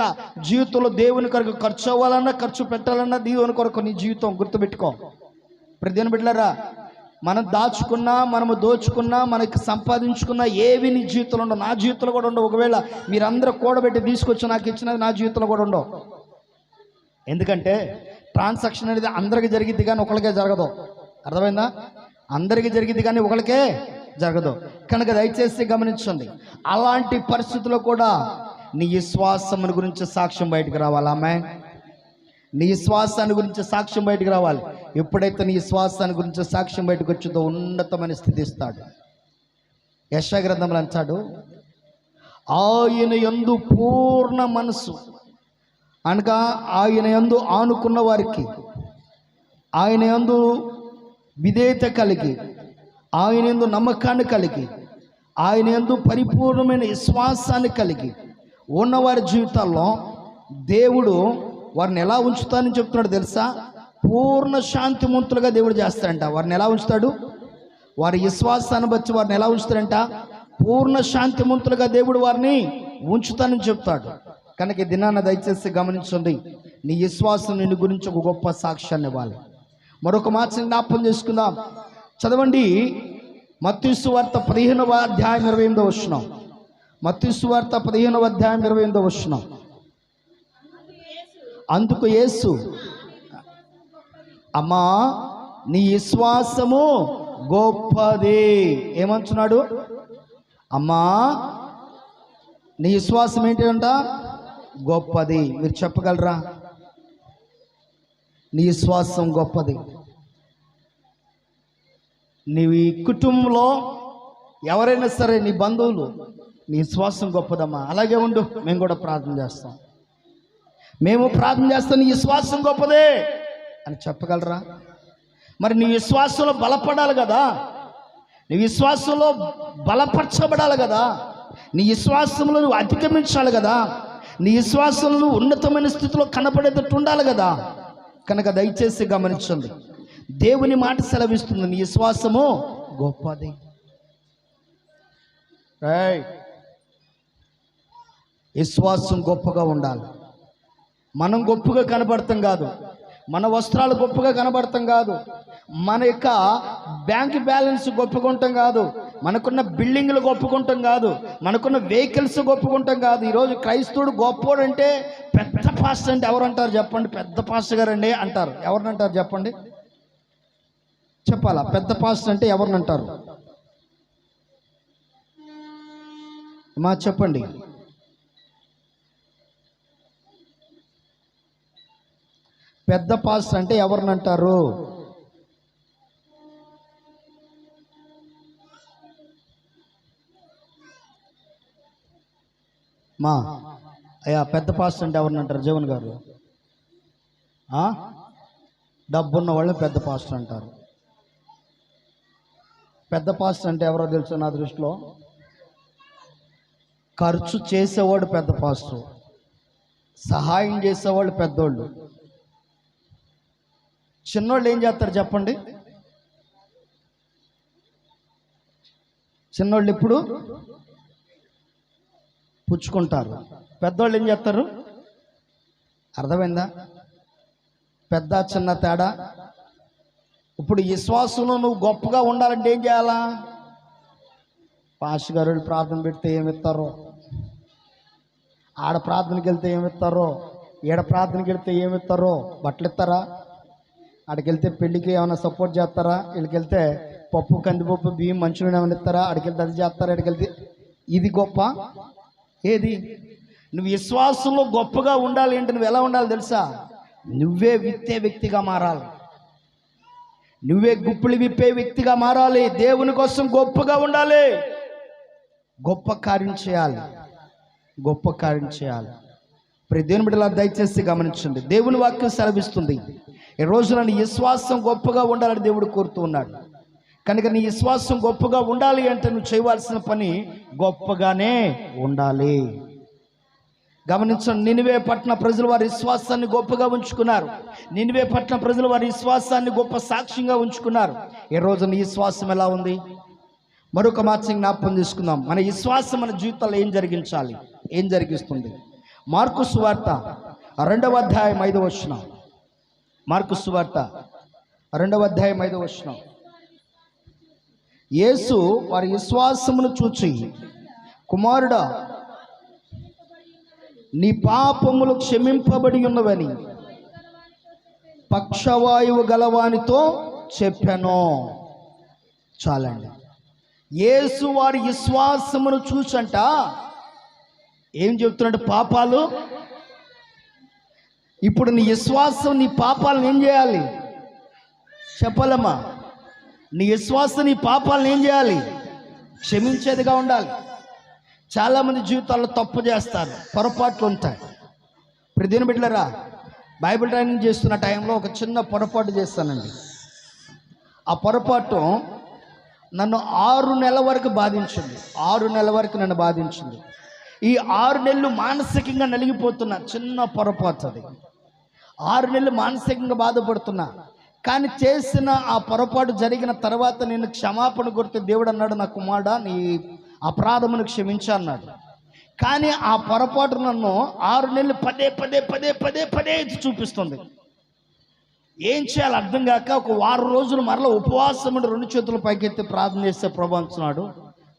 జీవితంలో దేవుని కొరకు ఖర్చు అవ్వాలన్నా, ఖర్చు పెట్టాలన్నా దేవుని కొరకు నీ జీవితం గుర్తుపెట్టుకో. ప్రతిదిన బిడ్డలారా, మనం దాచుకున్నా, మనము దోచుకున్నా, మనకి సంపాదించుకున్నా ఏవి నీ జీవితంలో ఉండవు. నా జీవితంలో కూడా ఉండవు. ఒకవేళ మీరందరూ కూడబెట్టి తీసుకొచ్చి నాకు ఇచ్చినది నా జీవితంలో కూడా ఉండవు. ఎందుకంటే ట్రాన్సాక్షన్ అనేది అందరికీ జరిగిద్ది కానీ ఒకరికే జరగదు. అర్థమైందా? అందరికీ జరిగిద్ది కానీ ఒకరికే జరగదు. కనుక దయచేసి గమనించండి. అలాంటి పరిస్థితుల్లో కూడా నీ విశ్వాసం గురించి సాక్ష్యం బయటకు రావాలి. ఆమేన్. నీ విశ్వాసాన్ని గురించి సాక్ష్యం బయటకు రావాలి. ఎప్పుడైతే నీ విశ్వాసాన్ని గురించి సాక్ష్యం బయటకు వచ్చిందో ఉన్నతమైన స్థితి ఇస్తాడు. యెషయా గ్రంథంలో అంటాడు, ఆయన యందు పూర్ణ మనసు అనగా ఆయన యందు ఆనుకున్న వారికి, ఆయన యందు విధేయత కలిగి, ఆయన యందు నమ్మకాన్ని కలిగి, ఆయన యందు పరిపూర్ణమైన విశ్వాసాన్ని కలిగి ఉన్నవారి జీవితాల్లో దేవుడు వారిని ఎలా ఉంచుతానని చెప్తున్నాడు తెలుసా? పూర్ణ శాంతిమంతులుగా దేవుడు చేస్తాడంట. వారిని ఎలా ఉంచుతాడు? వారి విశ్వాసాన్ని బట్టి వారిని ఎలా ఉంచుతాడంట? పూర్ణ శాంతిమంతులుగా దేవుడు వారిని ఉంచుతానని చెప్తాడు. కనుక ఈ దినాన్ని దయచేసి గమనించండి. నీ విశ్వాసం నిన్ను గురించి ఒక గొప్ప సాక్ష్యాన్ని ఇవ్వాలి. మరొక మాట జ్ఞాపకం చేసుకుందాం. చదవండి. మత్తయి సువార్త 15వ అధ్యాయం 28వ వచనం. మత్తయి సువార్త 15వ అధ్యాయం 28వ వచనం. అందుకు యేసు, అమ్మా నీ విశ్వాసము గొప్పది. ఏమంటున్నాడు? అమ్మా నీ విశ్వాసం ఏంటంట? గొప్పది. మీరు చెప్పగలరా? నీ విశ్వాసం గొప్పది. నీ కుటుంబంలో ఎవరైనా సరే, నీ బంధువులు, నీ విశ్వాసం గొప్పదమ్మా, అలాగే ఉండు, మేము కూడా ప్రార్థన చేస్తాం, మేము ప్రార్థన చేస్తాం, నీ విశ్వాసం గొప్పదే అని చెప్పగలరా? మరి నీ విశ్వాసంలో బలపడాలి కదా, నీ విశ్వాసంలో బలపరచబడాలి కదా, నీ విశ్వాసంలో నువ్వు అధిగమించాలి కదా, నీ విశ్వాసంలో ఉన్నతమైన స్థితిలో కనపడేటట్టు ఉండాలి కదా. కనుక దయచేసి గమనించండి, దేవుని మాట సెలవిస్తుంది, నీ విశ్వాసము గొప్పది. విశ్వాసం గొప్పగా ఉండాలి. మనం గొప్పగా కనబడతాం కాదు, మన వస్త్రాలు గొప్పగా కనబడతాం కాదు, మన యొక్క బ్యాంక్ బ్యాలెన్స్ గొప్పకుంటాం కాదు, మనకున్న బిల్డింగ్లు గొప్పకుంటాం కాదు, మనకున్న వెహికల్స్ గొప్పకుంటాం కాదు. ఈరోజు క్రైస్తవుడు గొప్పోడు అంటే పెద్ద పాస్టర్ అంటే ఎవరు అంటారు చెప్పండి? పెద్ద పాస్టర్ గారు అండి అంటారు. ఎవరిని అంటారు చెప్పండి? చెప్పాలా? పెద్ద పాస్టర్ అంటే ఎవరిని అంటారు? మా చెప్పండి. పెద్ద పాస్టర్ అంటే ఎవరిని అంటారు? మా అయ్యా, పెద్ద పాస్టర్ అంటే ఎవరిని అంటారు జీవన్ గారు? డబ్బున్న వాళ్ళని పెద్ద పాస్టర్ అంటారు. పెద్ద పాస్టర్ అంటే ఎవరో తెలుసు నా దృష్టిలో? ఖర్చు చేసేవాడు పెద్ద పాస్టర్, సహాయం చేసేవాళ్ళు పెద్దోళ్ళు. చిన్నోళ్ళు ఏం చేస్తారు చెప్పండి? చిన్నోళ్ళు ఇప్పుడు పుచ్చుకుంటారు, పెద్దోళ్ళు ఏం చేస్తారు? అర్థమైందా? పెద్ద చిన్న తేడా. ఇప్పుడు విశ్వాసంలో నువ్వు గొప్పగా ఉండాలంటే ఏం చేయాలా? పాస్టర్ గారు ప్రార్థన పెడితే ఏమిస్తారో, ఆడ ప్రార్థనకి వెళ్తే ఏమిస్తారో, ఈడ ప్రార్థనకి వెళ్తే ఏమిస్తారో, బట్టలు ఇస్తారా? ఆడికి వెళ్తే పెళ్ళికి ఏమైనా సపోర్ట్ చేస్తారా? వీళ్ళకి వెళ్తే పప్పు కందిపప్పు బియ్యం మంచినీళ్ళు ఏమైనా ఇస్తారా? ఆడికి వెళ్తే అది చేస్తారా? ఆడికి వెళ్తే ఇది గొప్ప ఏది? నువ్వు విశ్వాసంలో గొప్పగా ఉండాలి అంటే నువ్వు ఎలా ఉండాలి తెలుసా? నువ్వే విత్తే వ్యక్తిగా మారాలి, నువ్వే గుప్పులు విప్పే వ్యక్తిగా మారాలి. దేవుని కోసం గొప్పగా ఉండాలి, గొప్ప కార్యం చేయాలి, గొప్ప కార్యం చేయాలి. ప్రతి దేవుని బిడ్డలా దయచేసి గమనించండి, దేవుని వాక్యం సెలవిస్తుంది, ఈ రోజున నీ విశ్వాసం గొప్పగా ఉండాలని దేవుడు కోరుతూ ఉన్నాడు. కనుక నీ విశ్వాసం గొప్పగా ఉండాలి అంటే నువ్వు చేయవలసిన పని గొప్పగానే ఉండాలి. గమనించండి, నినివే పట్టణ ప్రజలు వారి విశ్వాసాన్ని గొప్పగా ఉంచుకున్నారు. నినివే పట్టణ ప్రజలు వారి విశ్వాసాన్ని గొప్ప సాక్ష్యంగా ఉంచుకున్నారు. ఈ రోజు నీ విశ్వాసం ఎలా ఉంది? మరొక మాట జ్ఞాపకం తీసుకుందాం. మన విశ్వాసం మన జీవితాల్లో ఏం జరిగించాలి, ఏం జరిగిస్తుంది? మార్కు సువార్త 2వ అధ్యాయం 5వ వచనం. మార్కు సువార్త 2వ అధ్యాయం 5వ వచనం. యేసు వారి విశ్వాసమును చూచి, కుమారుడా, నీ పాపములు క్షమింపబడి ఉన్నవని పక్షవాయువు గలవానితో చెప్పాను. చాలండి. యేసు వారి విశ్వాసమును చూసంట ఏం చెప్తున్నాడు? పాపాలు. ఇప్పుడు నీ విశ్వాసం నీ పాపాలను ఏం చేయాలి చెప్పాలమ్మా? నీ విశ్వాసం నీ పాపాలను ఏం చేయాలి? క్షమించేదిగా ఉండాలి. చాలామంది జీవితాల్లో తప్పు చేస్తారు, పొరపాట్లు ఉంటాయి. ఇప్పుడు దీని బిడ్డలరా, బైబిల్ ట్రైనింగ్ చేస్తున్న టైంలో ఒక చిన్న పొరపాటు చేస్తానండి. ఆ పొరపాటు నన్ను 6 నెలల వరకు బాధించింది. 6 నెలల వరకు నన్ను బాధించింది. ఈ 6 నెలలు మానసికంగా నలిగిపోతున్నా. చిన్న పొరపాటు అది. 6 నెలలు మానసికంగా బాధపడుతున్నా. కానీ చేసిన ఆ పొరపాటు జరిగిన తర్వాత నేను క్షమాపణ కొడితే దేవుడు అన్నాడు, నా కుమారుడా, నీ అపరాధమును క్షమించా అన్నాడు. కానీ ఆ పొరపాటు నన్ను 6 నెలలు పదే పదే పదే పదే పదే చూపిస్తుంది. ఏం చేయాలి అర్థం కాక ఒక 1 వారం రోజులు మరలా ఉపవాసం ఉండి 2 చేతులు పైకెత్తి ప్రార్థన చేస్తే ప్రభు అంటున్నాడు,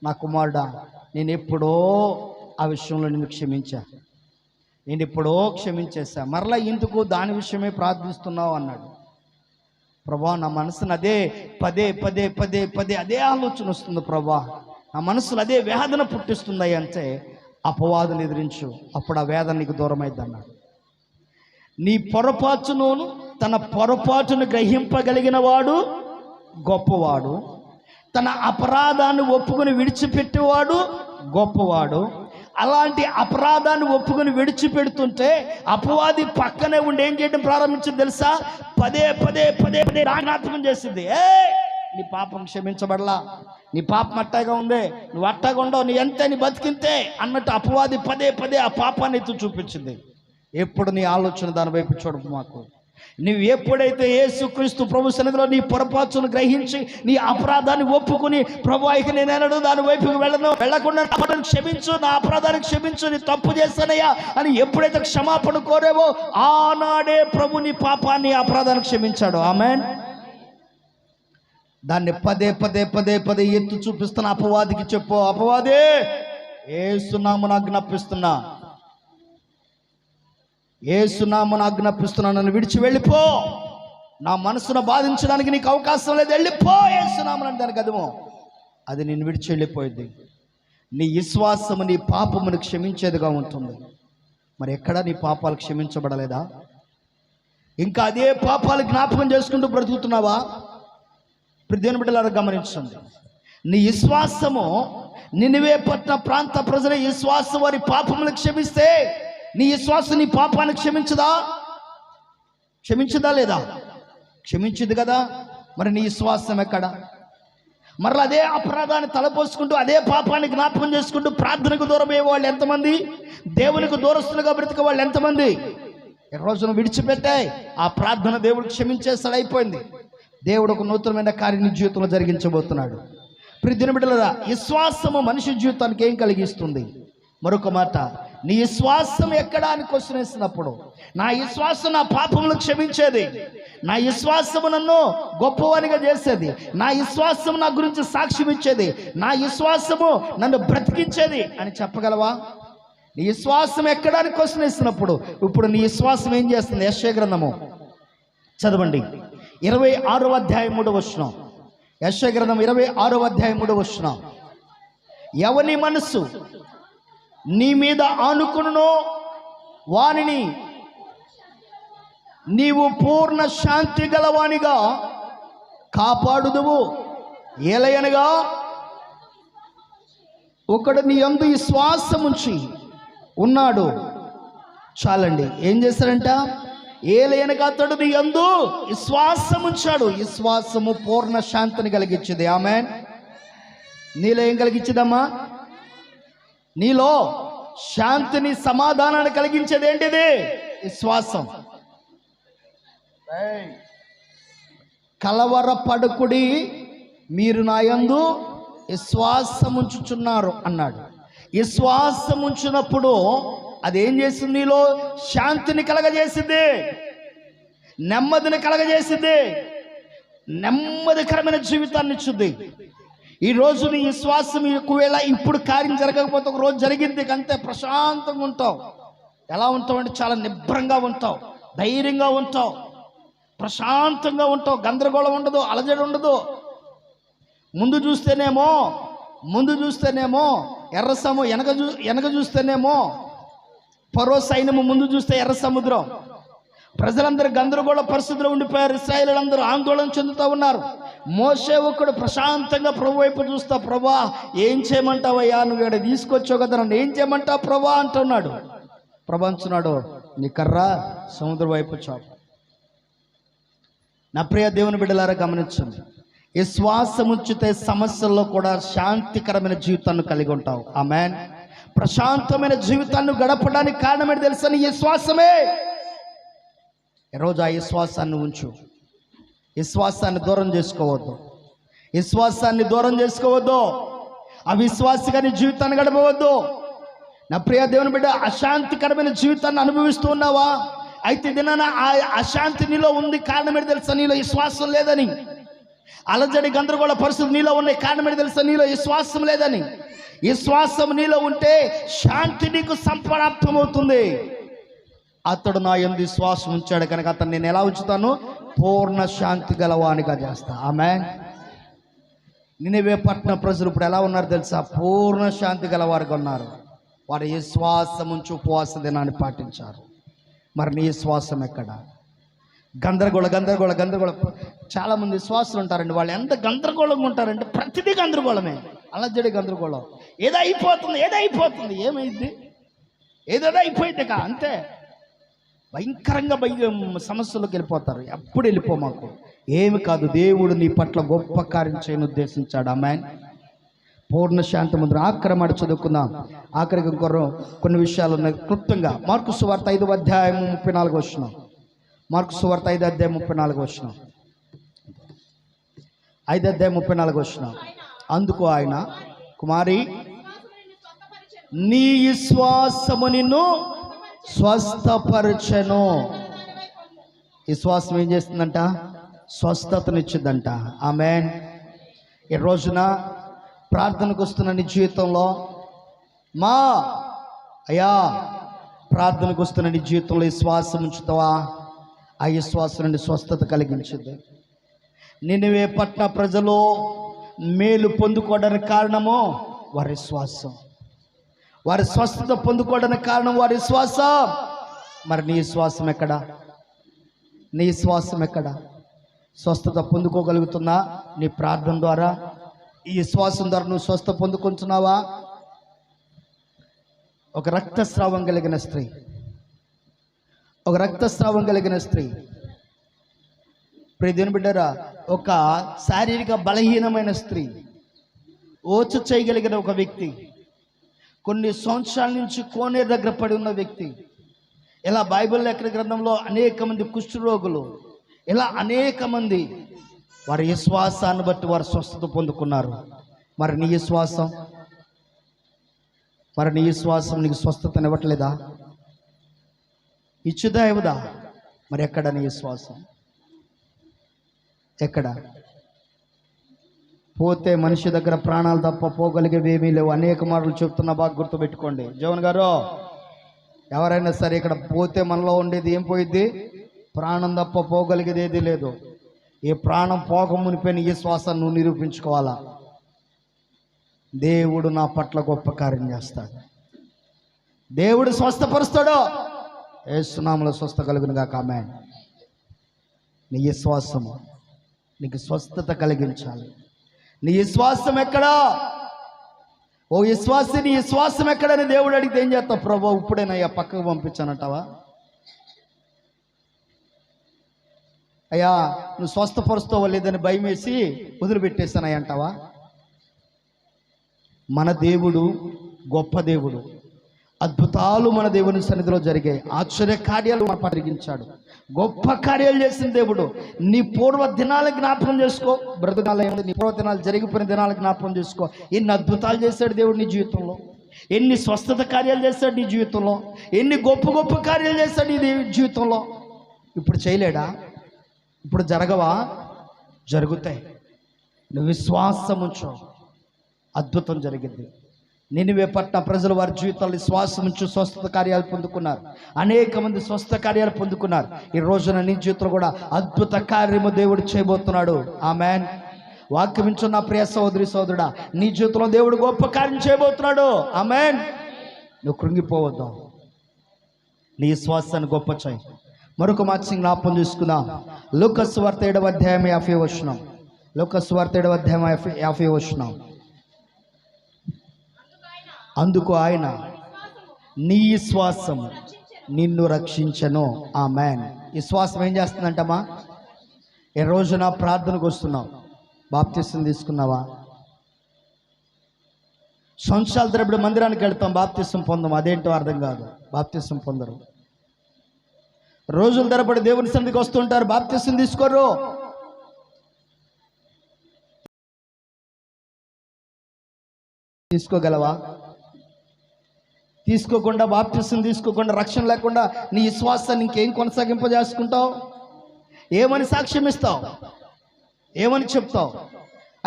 నా కుమారుడా, నేను ఎప్పుడో ఆ విషయంలో నిన్ను క్షమించా, నేను ఎప్పుడో క్షమించేసా, మరలా ఎందుకు దాని విషయమే ప్రార్థిస్తున్నావు అన్నాడు. ప్రభా, నా మనసును అదే పదే పదే పదే పదే అదే ఆలోచన వస్తుంది ప్రభా, నా మనసులో అదే వేదన పుట్టిస్తుంది అంటే అపవాదుని ఎదిరించు, అప్పుడు ఆ వేదన నీకు దూరం అయింది అన్నాడు. నీ పొరపాటును తన పొరపాటును గ్రహింపగలిగిన వాడు గొప్పవాడు, తన అపరాధాన్ని ఒప్పుకొని విడిచిపెట్టేవాడు గొప్పవాడు. అలాంటి అపరాధాన్ని ఒప్పుకొని విడిచిపెడుతుంటే అపవాది పక్కనే ఉండి ఏం చేయడం ప్రారంభించింది తెలుసా? పదే పదే పదే పదే జ్ఞాపకం చేసింది, నీ పాపం క్షమించబడలా, నీ పాపం అట్టాగా ఉంది, నువ్వు అట్టాగా ఉండవు, నీ అంతే, నీ బతికింతే అన్నట్టు అపవాది పదే పదే ఆ పాపాన్ని ఎత్తు చూపించింది. ఎప్పుడు నీ ఆలోచన దాని వైపు చూడదు. మాకు నువ్వు ఎప్పుడైతే యేసుక్రీస్తు ప్రభు సన్నిధిలో నీ పొరపాటును గ్రహించి నీ అపరాధాన్ని ఒప్పుకుని, ప్రభు ఇక నేనెన్నడూ దాని వైపుకి వెళ్ళకుండా క్షమించు, నా అపరాధాన్ని క్షమించు, నీ తప్పు చేస్తానయ్యా అని ఎప్పుడైతే క్షమాపణ కోరేవో ఆనాడే ప్రభు నీ పాపాన్ని, అపరాధాన్ని క్షమించాడు. ఆమేన్. దాన్ని పదే పదే పదే పదే ఎత్తు చూపిస్తున్న అపవాదికి చెప్పు, అపవాదే యేసునామమున ఆజ్ఞాపిస్తున్నా, యేసునామమున ఆజ్ఞాపిస్తున్నా, నన్ను విడిచి వెళ్ళిపో, నా మనసును బాధించడానికి నీకు అవకాశం లేదు, వెళ్ళిపో యేసునామమున దానికి అదుము. అది నిన్ను విడిచి వెళ్ళిపోయింది. నీ విశ్వాసము నీ పాపమును క్షమించేదిగా ఉంటుంది. మరి ఎక్కడా నీ పాపాలు క్షమించబడలేదా? ఇంకా అదే పాపాలు జ్ఞాపకం చేసుకుంటూ బ్రతుకుతున్నావా? దేవుని బిడ్డలారా గమనించండి. నీ విశ్వాసము నినివే పట్టణ ప్రాంత ప్రజల విశ్వాసం వారి పాపములు క్షమిస్తే నీ విశ్వాసం నీ పాపాన్ని క్షమించదా లేదా? క్షమించింది కదా. మరి నీ విశ్వాసం ఎక్కడ? మరలా అదే అపరాధాన్ని తలపోసుకుంటూ అదే పాపాన్ని జ్ఞాపకం చేసుకుంటూ ప్రార్థనకు దూరం అయ్యే వాళ్ళు ఎంతమంది? దేవునికి దూరస్తులుగా బ్రతికే వాళ్ళు ఎంతమంది? ఈ రోజును విడిచిపెట్టాయి ఆ ప్రార్థన దేవుడు క్షమించేస్తాడు, అయిపోయింది. దేవుడు ఒక నూతనమైన కార్యం నీ జీవితంలో జరిగించబోతున్నాడు. ప్రియమైన బిడ్డలారా, విశ్వాసము మనిషి జీవితానికి ఏం కలిగిస్తుంది? మరొక మాట, నీ విశ్వాసం ఎక్కడా అని క్వశ్చన్ వేసినప్పుడు, నా విశ్వాసం నా పాపములు క్షమించేది, నా విశ్వాసము నన్ను గొప్పవానిగా చేసేది, నా విశ్వాసం నా గురించి సాక్ష్యం ఇచ్చేది, నా విశ్వాసము నన్ను బ్రతికించేది అని చెప్పగలవా? నీ విశ్వాసం ఎక్కడా అని క్వశ్చన్ వేసినప్పుడు ఇప్పుడు నీ విశ్వాసం ఏం చేస్తుంది? యెషయా గ్రంథము చదవండి, 26వ అధ్యాయం 3వ వచనం. యెషయా గ్రంథం 26వ అధ్యాయం 3వ వచనం. ఎవని మనస్సు నీ మీద ఆనుకునునో వానిని నీవు పూర్ణ శాంతి గలవానిగా కాపాడుదువు. ఏలయనగా ఒకడు నీ యందు విశ్వాసముంచి ఉన్నాడు. చాలండి. ఏం చేశాడంట? ఏలయనగా అతడు నీ యందు విశ్వాసం ఉంచాడు. విశ్వాసము పూర్ణ శాంతిని కలిగించింది. ఆమేన్. నీలో ఏం కలిగించిందమ్మా? నీలో శాంతిని, సమాధానాన్ని కలిగించేది ఏంటిది? విశ్వాసం. కలవరపడుకుడి, మీరు నా యందు విశ్వాసముంచుచున్నారు అన్నాడు. విశ్వాసముంచినప్పుడు అదేం చేసింది? నీలో శాంతిని కలగజేసింది, నెమ్మదిని కలగజేసింది, నెమ్మదికరమైన జీవితాన్ని ఇచ్చింది. ఈరోజు నీ విశ్వాసం ఒకవేళ ఇప్పుడు కార్యం జరగకపోతే ఒక రోజు జరిగింది అంతే, ప్రశాంతంగా ఉంటావు. ఎలా ఉంటావు అంటే చాలా నిబ్రంగా ఉంటావు, ధైర్యంగా ఉంటావు, ప్రశాంతంగా ఉంటావు, గందరగోళం ఉండదు, అలజడి ఉండదు. ముందు చూస్తేనేమో ఎర్రసము, వెనక చూస్తేనేమో ఫరో సైన్యము, ముందు చూస్తే ఎర్ర సముద్రం. ప్రజలందరూ గందరగోళ పరిస్థితిలో ఉండిపోయారు. ఇశ్రాయేలీయులందరూ ఆందోళన చెందుతూ ఉన్నారు. మోషే ఒక్కడు ప్రశాంతంగా ప్రభు వైపు చూస్తా, ప్రభా ఏం చేయమంటావయ్యా, నువ్వు ఇక్కడ తీసుకొచ్చావు కదా, నన్ను ఏం చేయమంటావు ప్రభా అంటున్నాడు. ప్రభు అంటున్నాడు, నీ కర్ర సముద్రం వైపు చావు. నా ప్రియ దేవుని బిడ్డలారా గమనించండి. విశ్వాసముంచితే సమస్యల్లో కూడా శాంతికరమైన జీవితాన్ని కలిగి ఉంటావు. ఆమేన్. ప్రశాంతమైన జీవితాన్ని గడపడానికి కారణమేంటి తెలుసా? నీ విశ్వాసమే. ఈరోజు ఆ విశ్వాసాన్ని ఉంచు. విశ్వాసాన్ని దూరం చేసుకోవద్దు. విశ్వాసాన్ని దూరం చేసుకోవద్దు. అవిశ్వాసిగా నీ జీవితాన్ని గడపవద్దు. నా ప్రియ దేవుని బిడ్డ, అశాంతికరమైన జీవితాన్ని అనుభవిస్తూ ఉన్నావా? అయితే దినాన ఆ అశాంతి నీలో ఉంది, కారణం ఏంటి తెలుసా? నీలో విశ్వాసం లేదని. అలజడి గందరగోళ పరిస్థితులు నీలో ఉన్నాయి, కారణం ఏంటి తెలుసా? నీలో విశ్వాసం లేదని. విశ్వాసం నీలో ఉంటే శాంతి నీకు సంప్రాప్తమవుతుంది. అతడు నా యందు విశ్వాసం ఉంచాడు కనుక అతను నేను ఎలా ఉంచుతాను? పూర్ణ శాంతి గలవానిగా చేస్తా. ఆమేన్. నినివే పట్టణ ప్రజలు ఇప్పుడు ఎలా ఉన్నారు తెలుసా? పూర్ణ శాంతి గలవారుగా ఉన్నారు. వారి విశ్వాసం ఉంచి ఉపవాస దినాన్ని పాటించారు. మరి నీ విశ్వాసం ఎక్కడ? గందరగోళ చాలామంది విశ్వాసులు ఉంటారండి. వాళ్ళు ఎంత గందరగోళంగా ఉంటారంటే ప్రతిదీ గందరగోళమే, అలజడి గందరగోళం. ఏదో అయిపోతుంది, ఏమైంది, ఏదో అయిపోయింది అంతే. భయంకరంగా సమస్యలోకి వెళ్ళిపోతారు. ఎప్పుడు వెళ్ళిపో, మాకు ఏమి కాదు, దేవుడు నీ పట్ల గొప్ప కార్యం చేయని ఉద్దేశించాడు. ఆమేన్. పూర్ణ శాంతి ముందు ఆఖరమాట చదువుకుందాం. ఆఖరికి ఇంకొక కొన్ని విషయాలు ఉన్నాయి క్లుప్తంగా. మార్కు సువార్త 5వ అధ్యాయం 34వ వచనం. మార్కు సువార్త 5వ అధ్యాయం 34వ వచనం. 5వ అధ్యాయం 34వ వచనం. అందుకు ఆయన, కుమారి, నీ విశ్వాసము నిన్ను స్వస్థపరచెను. విశ్వాసం ఏం చేస్తుందంట? స్వస్థతనిచ్చిందంట. ఆమేన్. ఈ రోజున ప్రార్థనకు వస్తున్న నీ జీవితంలో, మా అయ్యా, ప్రార్థనకు వస్తున్న నీ జీవితంలో విశ్వాసం ఉంచుతావా? ఆ విశ్వాసం నుండి స్వస్థత కలిగించింది. నినివే పట్టణ ప్రజలు మేలు పొందుకోవడానికి కారణము వారి విశ్వాసం. వారి స్వస్థత పొందుకోవడానికి కారణం వారి విశ్వాసం. మరి నీ విశ్వాసం ఎక్కడ? నీ విశ్వాసం ఎక్కడ? స్వస్థత పొందుకోగలుగుతున్నా నీ ప్రార్థన ద్వారా? ఈ విశ్వాసం ద్వారా నువ్వు స్వస్థ పొందుకుంటున్నావా? ఒక రక్తస్రావం కలిగిన స్త్రీ, ఒక రక్తస్రావం కలిగిన స్త్రీ, ప్రియదేవుని బిడ్డరా, ఒక శారీరక బలహీనమైన స్త్రీ, ఓచు చేయగలిగిన ఒక వ్యక్తి, కొన్ని సంవత్సరాల నుంచి కోనేరు దగ్గర పడి ఉన్న వ్యక్తి, ఇలా బైబిల్ లేఖన గ్రంథంలో అనేక మంది కుష్ఠరోగులు, ఇలా అనేక మంది వారి విశ్వాసాన్ని బట్టి వారు స్వస్థత పొందుకున్నారు. మరి నీ విశ్వాసం, మరి నీ విశ్వాసం నీకు స్వస్థతనివ్వట్లేదా? ఇచ్చుదా ఇవ్వదా? మరి ఎక్కడ నీ విశ్వాసం? ఎక్కడ? పోతే మనిషి దగ్గర ప్రాణాలు తప్ప పోగలిగేవి ఏమీ లేవు. అనేక మార్లు చెప్తున్నా, బాగా గుర్తుపెట్టుకోండి. జవన్ గారు, ఎవరైనా సరే ఇక్కడ పోతే మనలో ఉండేది ఏం పోయిద్ది? ప్రాణం తప్ప పోగలిగేది ఏది లేదు. ఈ ప్రాణం పోక మునిపోయిన ఈ శ్వాసాన్ని నువ్వు నిరూపించుకోవాలా. దేవుడు నా పట్ల గొప్ప కార్యం చేస్తాడు, దేవుడు స్వస్థపరుస్తాడు. యేసు నామములో స్వస్థ కలుగును గాక. ఆమేన్. నీ విశ్వాసము నీకు స్వస్థత కలిగించాలి. నీ విశ్వాసం ఎక్కడా? ఓ విశ్వాసి, నీ విశ్వాసం ఎక్కడని దేవుడు అడిగితే ఏం చేస్తావు? ప్రభు ఇప్పుడేనయ్యా పక్కకు పంపించానంటావా? అయ్యా నువ్వు స్వస్థపరుస్తావో లేదని భయం వేసి వదిలిపెట్టేస్తానయ్య అంటావా? మన దేవుడు గొప్ప దేవుడు. అద్భుతాలు మన దేవుని సన్నిధిలో జరిగాయి. ఆశ్చర్య కార్యాలు మన పరిగించాడు. గొప్ప కార్యాలు చేసిన దేవుడు. నీ పూర్వ దినాలు జ్ఞాపకం చేసుకో. బ్రతుకాల నీ పూర్వ దినాలు జరిగిపోయిన దినాలు జ్ఞాపకం చేసుకో. ఎన్ని అద్భుతాలు చేశాడు దేవుడు నీ జీవితంలో, ఎన్ని స్వస్థత కార్యాలు చేశాడు నీ జీవితంలో, ఎన్ని గొప్ప గొప్ప కార్యాలు చేశాడు నీ జీవితంలో. ఇప్పుడు చేయలేడా? ఇప్పుడు జరగవా? జరుగుతాయి. నువ్వు విశ్వాసం ఉంచు, అద్భుతం జరిగింది. నినివే పట్టణ ప్రజలు వారి జీవితాల్లో విశ్వాసం ఉంచి స్వస్థత కార్యాలు పొందుకున్నారు. అనేక మంది స్వస్థత కార్యాలు పొందుకున్నారు. ఈ రోజున నీ జీవితంలో కూడా అద్భుత కార్యము దేవుడు చేయబోతున్నాడు. ఆమేన్. వాక్యం వింటున్న ప్రియ సహోదరి సహోదరుడా, నీ జీవితంలో దేవుడు గొప్ప కార్యం చేయబోతున్నాడు. ఆమేన్. నువ్వు కృంగిపోవద్దు. నీ విశ్వాసాన్ని గొప్ప చేయి. మరొక మాట జ్ఞాపకం చేసుకుందాం. లూకా సువార్త 7వ అధ్యాయం 50వ వచనం. లూకా సువార్త 7వ అధ్యాయం 50వ వచనం. అందుకు ఆయన, నీ విశ్వాసము నిన్ను రక్షించెను. ఆమేన్. విశ్వాసం ఏం చేస్తుందంటమ్మా? ఈ రోజున ప్రార్థనకు వస్తున్నావు, బాప్తిసం తీసుకున్నావా? సంవత్సరాల తరబడి మందిరానికి వెళ్తాం, బాప్తిసం పొందాం. అదేంటో అర్థం కాదు, బాప్తిసం పొందరు. రోజుల తరబడి దేవుని సన్నిధికి వస్తుంటారు, బాప్తిసం తీసుకోరు. తీసుకోగలవా? తీసుకోకుండా, బాప్తిసం తీసుకోకుండా, రక్షణ లేకుండా నీ విశ్వాసాన్ని ఇంకేం కొనసాగింపజేసుకుంటావు? ఏమని సాక్ష్యం ఇస్తావు? ఏమని చెప్తావు?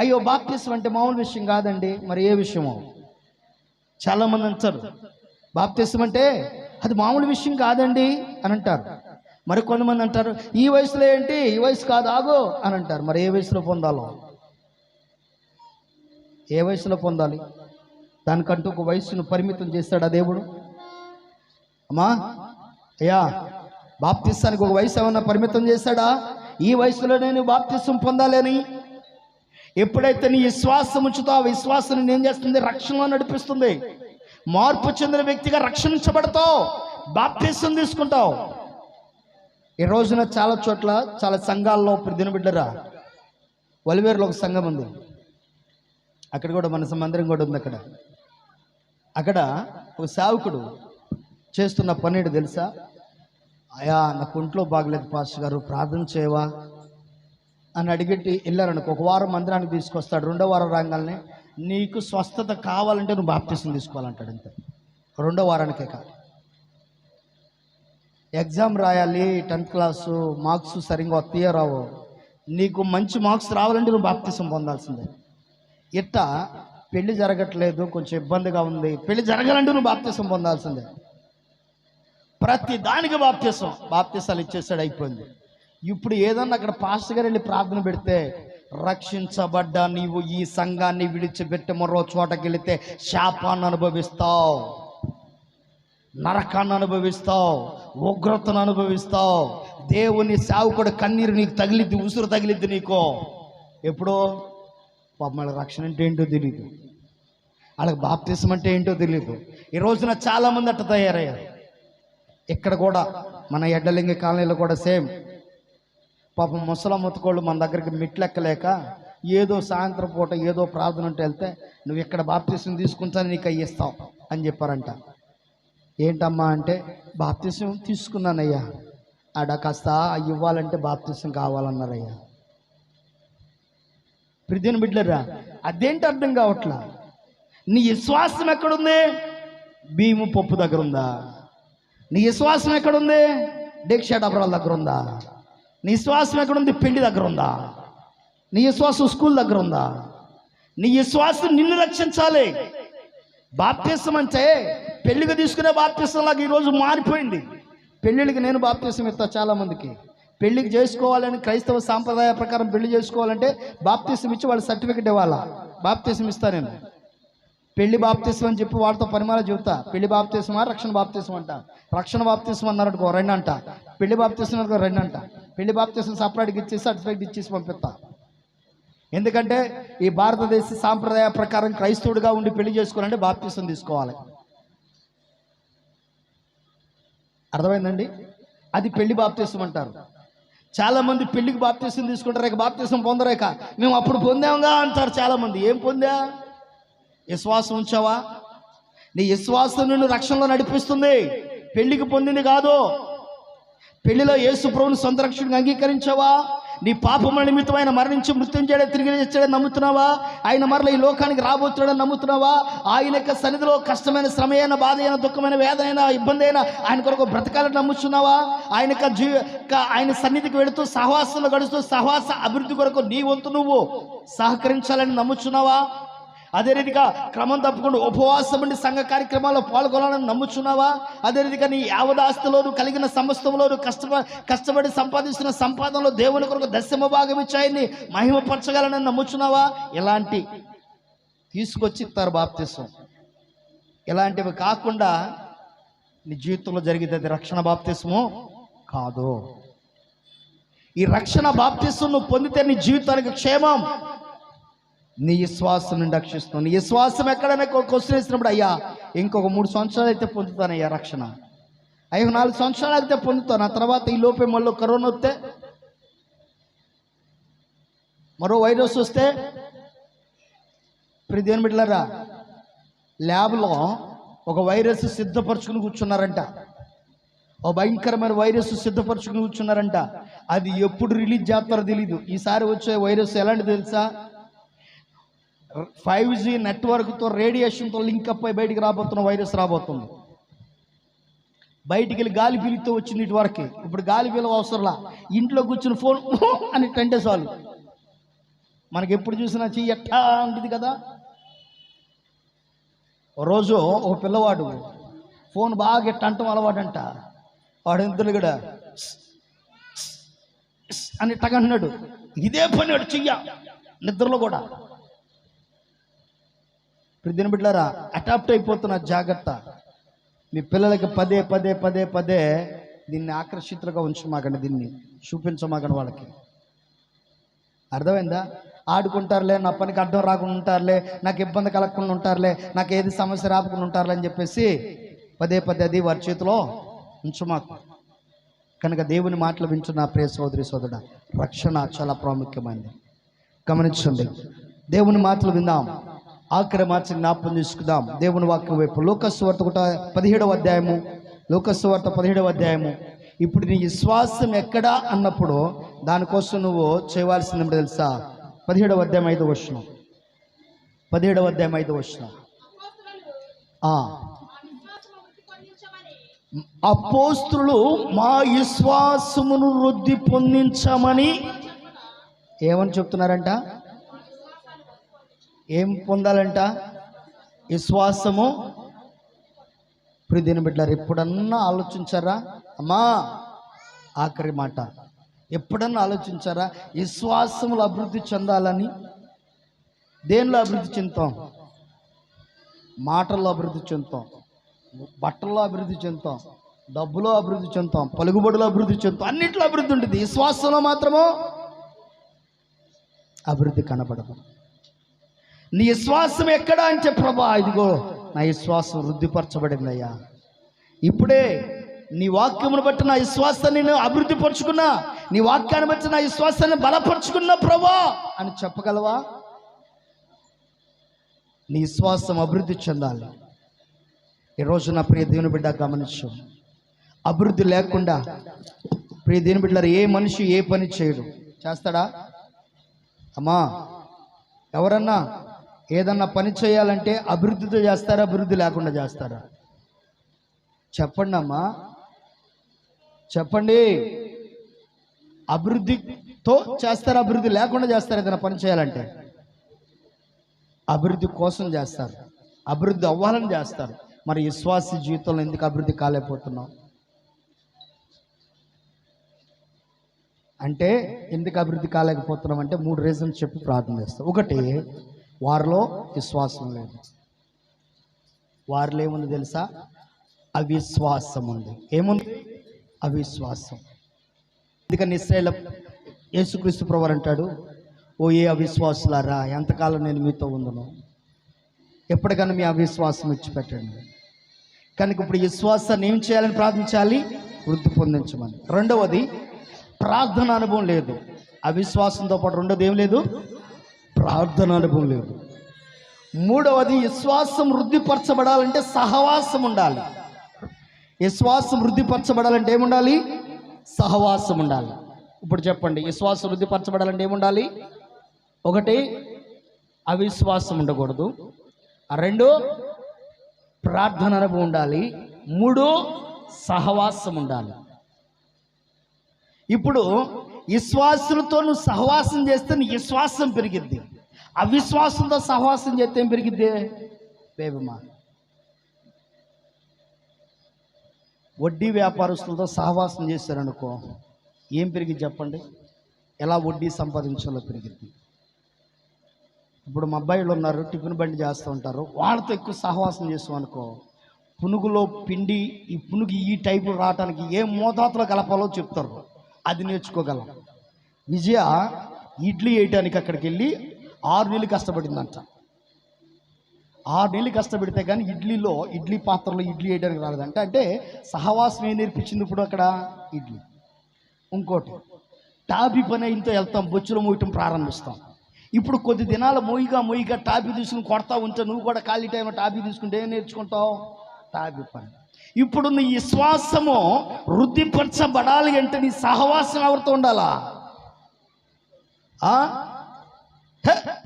అయ్యో బాప్తిసం అంటే మామూలు విషయం కాదండి. మరి ఏ విషయమో? చాలామంది అంటారు బాప్తిసం అంటే అది మామూలు విషయం కాదండి అని అంటారు. మరి కొంతమంది అంటారు ఈ వయసులో ఏంటి, ఈ వయసు కాదు, ఆగో అని అంటారు. మరి ఏ వయసులో పొందాలో? ఏ వయసులో పొందాలి? దానికంటూ ఒక వయసును పరిమితం చేస్తాడా దేవుడు? అమ్మా అయ్యా, బాప్తిస్తానికి ఒక వయసు ఏమన్నా పరిమితం చేశాడా? ఈ వయసులో నేను బాప్తిసం పొందాలి అని. ఎప్పుడైతే నీ విశ్వాసం ఉంచుతో ఆ విశ్వాసం ఏం చేస్తుంది? రక్షణలో నడిపిస్తుంది. మార్పు చెందిన వ్యక్తిగా రక్షించబడతావు, బాప్తిసం తీసుకుంటావు. ఈ రోజున చాలా చోట్ల చాలా సంఘాల్లో ప్రతిదిన బిడ్డరా, వలివేరులో ఒక సంఘం ఉంది, అక్కడ కూడా మన మందిరం కూడా ఉంది. అక్కడ ఒక సేవకుడు చేస్తున్న పని ఏంటి తెలుసా? అయా నాకు ఒంట్లో బాగలేదు పాస్టర్ గారు, ప్రార్థన చేయవా అని అడిగెట్టి వెళ్ళారనుకో. ఒక వారం మందిరానికి తీసుకొస్తాడు. రెండో వారం రాగానే నీకు స్వస్థత కావాలంటే నువ్వు బాప్తిసం తీసుకోవాలంటాడు. అంతే, రెండో వారానికే కాదు. ఎగ్జామ్ రాయాలి, 10th క్లాసు మార్క్స్ సరిగ్గా వస్తాయో రావో, నీకు మంచి మార్క్స్ రావాలంటే నువ్వు బాప్తిసం పొందాల్సిందే. ఇట్టా పెళ్లి జరగట్లేదు, కొంచెం ఇబ్బందిగా ఉంది, పెళ్లి జరగాలంటే నువ్వు బాప్తిసం పొందాల్సిందే. ప్రతి దానికి బాప్తిసాలు ఇచ్చేసాడు, అయిపోయింది. ఇప్పుడు ఏదన్నా అక్కడ పాస్టర్ గారు వెళ్ళి ప్రార్థన పెడితే, రక్షించబడ్డ నీవు ఈ సంఘాన్ని విడిచిపెట్టి మరో చోటకి వెళితే శాపాన్ని అనుభవిస్తావు, నరకాన్ని అనుభవిస్తావు, ఉగ్రతను అనుభవిస్తావు, దేవుని సేవకుడు కన్నీరు నీకు తగిలిద్ది, ఉసురు తగిలిద్ది నీకు. ఎప్పుడో పాపం వాళ్ళ రక్షణ అంటే ఏంటో తెలియదు, వాళ్ళకి బాప్తిసం అంటే ఏంటో తెలియదు. ఈ రోజున చాలామంది అట్ట తయారయ్యారు. ఇక్కడ కూడా మన ఎడ్డలింగి కాలనీలో కూడా సేమ్. పాపం ముసలం ముతకోళ్ళు మన దగ్గరికి మెట్లెక్కలేక ఏదో సాయంత్రం పూట ఏదో ప్రార్థన అంటే వెళ్తే, నువ్వు ఇక్కడ బాప్తిసం తీసుకుంటాను నీకు అయ్యి ఇస్తావు అని చెప్పారంట. ఏంటమ్మా అంటే, బాప్తిసం తీసుకున్నానయ్యా, ఆడ కాస్త అవి ఇవ్వాలంటే బాప్తిసం కావాలన్నారయ్యా. ప్రియమైన బిడ్డలారా, అదేంటి అర్థం కావట్లా. నీ విశ్వాసం ఎక్కడుంది? భీము పప్పు దగ్గర ఉందా? నీ విశ్వాసం ఎక్కడుంది? దీక్షా డబరాల దగ్గర ఉందా? నీ విశ్వాసం ఎక్కడుంది? పెళ్లి దగ్గర ఉందా? నీ విశ్వాసం స్కూల్ దగ్గర ఉందా? నీ విశ్వాసం నిన్ను రక్షించాలి. బాప్తిసం అంటే పెళ్లికి తీసుకునే బాప్తిసం లాగా ఈరోజు మారిపోయింది. పెళ్ళిళ్ళకి నేను బాప్తిసం ఇస్తా చాలామందికి. పెళ్లికి చేసుకోవాలని క్రైస్తవ సాంప్రదాయ ప్రకారం పెళ్లి చేసుకోవాలంటే బాప్తిసం ఇచ్చి వాళ్ళ సర్టిఫికెట్ ఇవ్వాలా. బాప్తిసం ఇస్తా నేను. పెళ్లి బాప్తిసం అని చెప్పి వాళ్ళతో పరిమాణ చెబుతా. పెళ్లి బాప్తిసమా, రక్షణ బాప్తిసం అంట. రక్షణ బాప్తిసం అన్నారనుకో 2 అంట, పెళ్లి బాప్తిసం అనుకో 2 అంట. పెళ్లి బాప్తిసం సపరేట్గా ఇచ్చేసి సర్టిఫికెట్ ఇచ్చేసి పంపిస్తా. ఎందుకంటే ఈ భారతదేశ సాంప్రదాయ ప్రకారం క్రైస్తవుడిగా ఉండి పెళ్లి చేసుకోవాలంటే బాప్తిసం తీసుకోవాలి. అర్థమైందండి? అది పెళ్లి బాప్తిసం అంటారు. చాలామంది పెళ్లికి బాప్తిసం తీసుకుంటారు, ఇక బాప్తిసం పొందరేక మేము అప్పుడు పొందాంగా అంటారు చాలామంది. ఏం పొందా? విశ్వాసం ఉంచావా? నీ విశ్వాసం నిన్ను రక్షణలో నడిపిస్తుంది, పెళ్లికి పొందింది కాదు. పెళ్లిలో యేసు ప్రభువుని సొంత రక్షకుడిగా అంగీకరించావా? నీ పాపముల నిమిత్తమైన మరణించి మృత్యుంజయుడని తిరిగి లేచాడని నమ్ముతున్నావా? ఆయన మరల ఈ లోకానికి రాబోతున్నాడని నమ్ముతున్నావా? ఆయన యొక్క సన్నిధిలో కష్టమైన శ్రమ అయిన, బాధ అయిన, దుఃఖమైన, వేదన అయినా, ఇబ్బంది అయినా ఆయన కొరకు బ్రతకాలని నమ్ముతున్నావా? ఆయన సన్నిధికి వెళుతూ సహవాసంలో గడుస్తూ సహవాస అభివృద్ధి కొరకు నీ వంతు నువ్వు సహకరించాలని నమ్ముతున్నావా? అదే రీతిగా క్రమం తప్పకుండా ఉపవాసం ఉండి సంఘ కార్యక్రమాల్లో పాల్గొనాలని నమ్ముచున్నావా? అదే రీతిగా నీ యావదాస్తులోను కలిగిన సమస్తంలోను కష్టపడి సంపాదిస్తున్న సంపాదనలో దేవుని కొరకు 10వ భాగం ఇచ్చాయని మహిమపరచగలనని నమ్ముచున్నావా? ఇలాంటి తీసుకొచ్చి ఇస్తారు బాప్తిసం. ఇలాంటివి కాకుండా నీ జీవితంలో జరిగితే అది రక్షణ బాప్తిసము కాదు. ఈ రక్షణ బాప్తిసం నువ్వు పొందితే నీ జీవితానికి క్షేమం. నీ విశ్వాసం నుండి రక్షిస్తున్నావు. నీ విశ్వాసం ఎక్కడైనా క్వశ్చన్ వేసినప్పుడు, అయ్యా ఇంకొక 3 సంవత్సరాలు అయితే పొందుతానయ్యా రక్షణ, అయ్యో 4 సంవత్సరాలు అయితే పొందుతాను, ఆ తర్వాత ఈ లోపే మళ్ళీ కరోనా వస్తే, మరో వైరస్ వస్తే. ఇప్పుడు దేని బిడ్డలారా, ల్యాబ్లో ఒక వైరస్ సిద్ధపరచుకుని కూర్చున్నారంట. ఓ భయంకరమైన వైరస్ సిద్ధపరచుకుని కూర్చున్నారంట. అది ఎప్పుడు రిలీజ్ చేస్తారో తెలీదు. ఈసారి వచ్చే వైరస్ ఎలాంటి తెలుసా? 5G నెట్వర్క్తో రేడియేషన్తో లింక్ అప్ అయి బయటికి రాబోతున్న వైరస్ రాబోతుంది. బయటికి వెళ్ళి గాలి పీలితో వచ్చింది ఇటు వరకు. ఇప్పుడు గాలి పీల అవసరంలా, ఇంట్లో కూర్చుని ఫోన్ అని టంటే చాలు. మనకి ఎప్పుడు చూసినా చెయ్యి ఎట్టా ఉంటుంది కదా. రోజు ఒక పిల్లవాడు ఫోన్ బాగా ఎట్టంటం అలవాడంట. వాడు ఎంతలు కూడా అని టగన్నాడు. ఇదే పని వాడు చెయ్య నిద్రలో కూడా. ఇప్పుడు దీని బిడ్డలారా, అడాప్ట్ అయిపోతున్న జాగ్రత్త. మీ పిల్లలకి పదే పదే పదే పదే దీన్ని ఆకర్షితులుగా ఉంచమాకండి, దీన్ని చూపించమాకండి వాళ్ళకి. అర్థమైందా? ఆడుకుంటారులే, నా పనికి అడ్డం రాకుండా ఉంటారులే, నాకు ఇబ్బంది కలగకుండా ఉంటారులే, నాకు ఏది సమస్య రాకుండా ఉంటారులే అని చెప్పేసి పదే పదే అది వారి చేతిలో ఉంచమాకు. కనుక దేవుని మాటలు వింటున్న ప్రియ సోదరి సోదరుడా, రక్షణ చాలా ప్రాముఖ్యమైనది. గమనించండి, దేవుని మాటలు విందాం, ఆఖరి మాట జ్ఞాపకం తీసుకుందాం. దేవుని వాక్యం వైపు లోకసువార్త 17వ అధ్యాయము, లోకసువార్త 17వ అధ్యాయము. ఇప్పుడు నీ విశ్వాసం ఎక్కడా అన్నప్పుడు దానికోసం నువ్వు చేయవలసింది ఏమిటో తెలుసా? 17వ అధ్యాయం 5వ వచనం, 17వ అధ్యాయం 5వ వచనం. అపోస్తులు మా విశ్వాసమును వృద్ధి పొందించమని ఏమని చెప్తున్నారంట? ఏం పొందాలంట? విశ్వాసము. ప్రియమైన బిడ్డలారా, ఎప్పుడన్నా ఆలోచించారా అమ్మా? ఆఖరి మాట, ఎప్పుడన్నా ఆలోచించారా విశ్వాసములు అభివృద్ధి చెందాలని? దేనిలో అభివృద్ధి చెందుతాం? మాటల్లో అభివృద్ధి చెందుతాం, బట్టల్లో అభివృద్ధి చెందుతాం, డబ్బులో అభివృద్ధి చెందుతాం, పలుకుబడిలో అభివృద్ధి చెందుతాం, అన్నింటిలో అభివృద్ధి ఉంటుంది. విశ్వాసంలో మాత్రమో అభివృద్ధి కనబడదు. నీ విశ్వాసం ఎక్కడా అంటే, ప్రభా ఇదిగో నా విశ్వాసం వృద్ధిపరచబడిందయ్యా, ఇప్పుడే నీ వాక్యమును బట్టి నా విశ్వాసాన్ని నేను అభివృద్ధి పరుచుకున్నా, నీ వాక్యాన్ని బట్టి నా విశ్వాసాన్ని బలపరుచుకున్నా ప్రభా అని చెప్పగలవా? నీ విశ్వాసం అభివృద్ధి చెందాలి. ఈరోజు నా ప్రియ దేవుని బిడ్డ గమనించు, అభివృద్ధి లేకుండా ప్రియ దేవుని బిడ్డలారా ఏ మనిషి ఏ పని చేయడు. చేస్తాడా అమ్మా? ఎవరన్నా ఏదన్నా పని చేయాలంటే అభివృద్ధితో చేస్తారా, అభివృద్ధి లేకుండా చేస్తారా? చెప్పండి అమ్మా, చెప్పండి. అభివృద్ధితో చేస్తారా, అభివృద్ధి లేకుండా చేస్తారా? ఏదైనా పని చేయాలంటే అభివృద్ధి కోసం చేస్తారు, అభివృద్ధి అవ్వాలని చేస్తారు. మరి విశ్వాస జీవితంలో ఎందుకు అభివృద్ధి కాలేకపోతున్నాం అంటే, ఎందుకు అభివృద్ధి కాలేకపోతున్నాం అంటే 3 రీజన్స్ చెప్పి ప్రార్థన చేస్తాం. ఒకటి, వారిలో విశ్వాసం లేదు. వారిలో ఏముంది తెలుసా? అవిశ్వాసం ఉంది. ఏముంది? అవిశ్వాసం. అందుకని ఇశ్రాయేలు యేసుక్రీస్తు ప్రభువు అంటాడు, ఓ ఏ అవిశ్వాసులారా, ఎంతకాలం నేను మీతో ఉందును, ఎప్పటికైనా మీ అవిశ్వాసం విడిచిపెట్టండి. కనుక ఇప్పుడు విశ్వాసాన్ని ఏం చేయాలని ప్రార్థించాలి? వృద్ధి పొందించమని. రెండవది, ప్రార్థన అనుభవం లేదు. అవిశ్వాసంతో పాటు రెండోది ఏం లేదు? ప్రార్థన అనుభవం లేదు. మూడవది, విశ్వాసం వృద్ధిపరచబడాలంటే సహవాసం ఉండాలి. విశ్వాసం వృద్ధిపరచబడాలంటే ఏముండాలి? సహవాసం ఉండాలి. ఇప్పుడు చెప్పండి, విశ్వాసం వృద్ధిపరచబడాలంటే ఏముండాలి? ఒకటి, అవిశ్వాసం ఉండకూడదు. 2, ప్రార్థన అనుభవం ఉండాలి. 3, సహవాసం ఉండాలి. ఇప్పుడు విశ్వాసులతో నువ్వు సహవాసం చేస్తే నీ విశ్వాసం పెరిగిద్ది. అవిశ్వాసంతో సహవాసం చేస్తే ఏం పెరిగిద్ది? బేబమ్మా, వడ్డీ వ్యాపారస్తులతో సహవాసం చేశారనుకో, ఏం పెరిగింది చెప్పండి? ఎలా వడ్డీ సంపాదించాలో పెరిగింది. ఇప్పుడు మా అబ్బాయిలు ఉన్నారు, టిఫిన్ బండి చేస్తూ ఉంటారు, వాళ్ళతో ఎక్కువ సహవాసం చేస్తాం అనుకో, పునుగులో పిండి ఈ పునుగు ఈ టైపు రావడానికి ఏ మోతాదులో కలపాలో చెప్తారు, అది నేర్చుకోగలం. విజయ ఇడ్లీ వేయటానికి అక్కడికి వెళ్ళి 6 నెలలు కష్టపడిందంట. 6 నెలలు కష్టపడితే కానీ ఇడ్లీ పాత్రలో ఇడ్లీ వేయడానికి రాలేదంట. అంటే సహవాసం ఏం నేర్పించింది ఇప్పుడు అక్కడ? ఇడ్లీ. ఇంకోటి, టాపీ పని ఇంతో వెళ్తాం, బొచ్చులో మోయటం ప్రారంభిస్తాం. ఇప్పుడు కొద్ది దినాల మోయిగా టాపీ తీసుకుని కొడతా ఉంటే నువ్వు కూడా ఖాళీ టైంలో టాపీ తీసుకుంటే ఏం నేర్చుకుంటావు? టాపీ పని. ఇప్పుడు నీ విశ్వాసము వృద్ధిపరచబడాలి అంటే నీ సహవాసం ఎవరితో ఉండాలా?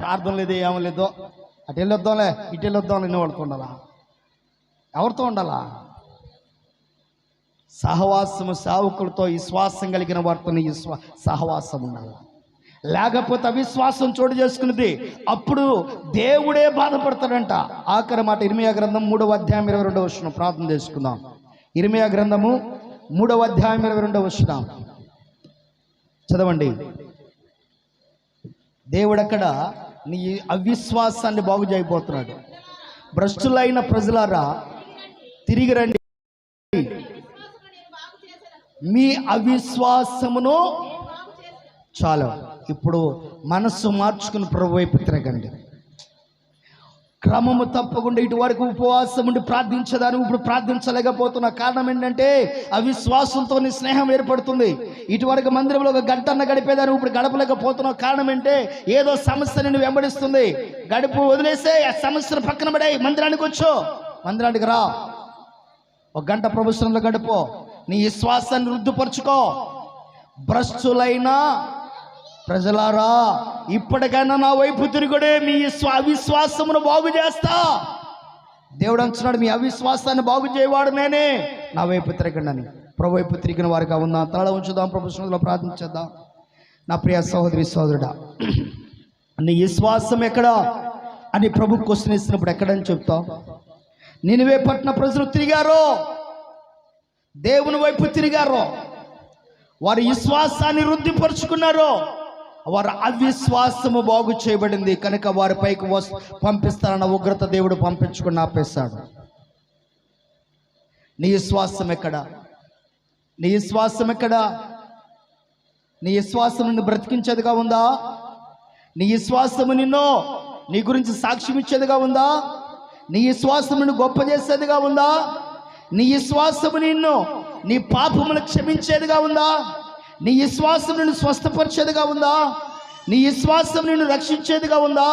ప్రార్థన లేదో ఏమో లేదో, అటు వెళ్ళొద్దాంలే ఇటు వెళ్ళొద్దాంలే, నువ్వు వాళ్ళతో ఉండాలా? ఎవరితో ఉండాలా? సహవాసము, సేవకులతో విశ్వాసం కలిగిన వారితో సహవాసం ఉండాలి. లేకపోతే అవిశ్వాసం చోటు చేసుకున్నది, అప్పుడు దేవుడే బాధపడతాడంట. ఆఖరి మాట ఇర్మియా గ్రంథం 3వ అధ్యాయం 22వ వచనం ప్రార్థన చేసుకుందాం. ఇర్మియా గ్రంథము 3వ అధ్యాయం 22వ వచనం చదవండి. దేవుడు అక్కడ నీ అవిశ్వాసాన్ని బాగు చేయబోతున్నాడు. భ్రష్టులైన ప్రజలారా తిరిగి రండి, మీ అవిశ్వాసమును చాలు. ఇప్పుడు మనస్సు మార్చుకుని ప్రభు వైపు తిరగండి. క్రమము తప్పకుండా ఇటు వరకు ఉపవాసం ఉండి ప్రార్థించదాన్ని ఇప్పుడు ప్రార్థించలేకపోతున్నా. కారణం ఏంటంటే అవిశ్వాసంతో నీ స్నేహం ఏర్పడుతుంది. ఇటువరకు మందిరంలో ఒక గంటన్న గడిపేదాన్ని ఇప్పుడు గడపలేకపోతున్నావు. కారణం ఏంటే ఏదో సమస్య నిన్ను వెంబడిస్తుంది. గడుపు వదిలేసే ఆ సమస్యను పక్కన పడే మందిరానికి వచ్చో, మందిరానికి రా, ఒక గంట ప్రభుత్వంలో గడుపు, నీ విశ్వాసాన్ని వృద్ధిపరచుకో. భ్రష్టులైనా ప్రజలారా ఇప్పటికైనా నా వైపు తిరుగుడే, మీ అవిశ్వాసమును బాగు చేస్తా. దేవుడు అంటున్నాడు, మీ అవిశ్వాసాన్ని బాగు చేయవాడు నేనే, నా వైపు తిరగండి అని. ప్రభు వైపు తిరిగిన వారిగా ఉందాం, తల ఉంచుదాం, ప్రభుత్వంలో ప్రార్థించేద్దాం. నా ప్రియ సహోదరి సహోదరుడా, నీ విశ్వాసం ఎక్కడా అని ప్రభు క్వశ్చన్ ఇస్తున్నప్పుడు ఎక్కడని చెప్తావు? నినివే పట్టణ ప్రజలు తిరిగారో, దేవుని వైపు తిరిగారో, వారి విశ్వాసాన్ని వృద్ధిపరుచుకున్నారో, వారి అవిశ్వాసము బాగు చేయబడింది కనుక వారి పైకి పంపిస్తానన్న ఉగ్రత దేవుడు పంపించుకుని ఆపేశాడు. నీ విశ్వాసం ఎక్కడా? నీ విశ్వాసం ఎక్కడా? నీ విశ్వాసం నిన్ను బ్రతికించేదిగా ఉందా? నీ విశ్వాసము నిన్ను నీ గురించి సాక్ష్యం ఇచ్చేదిగా ఉందా? నీ విశ్వాసము నిన్ను గొప్ప చేసేదిగా ఉందా? నీ విశ్వాసము నిన్ను నీ పాపములు క్షమించేదిగా ఉందా? నీ విశ్వాసం నిన్ను స్వస్థపరిచేదిగా ఉందా? నీ విశ్వాసం నిన్ను రక్షించేదిగా ఉందా?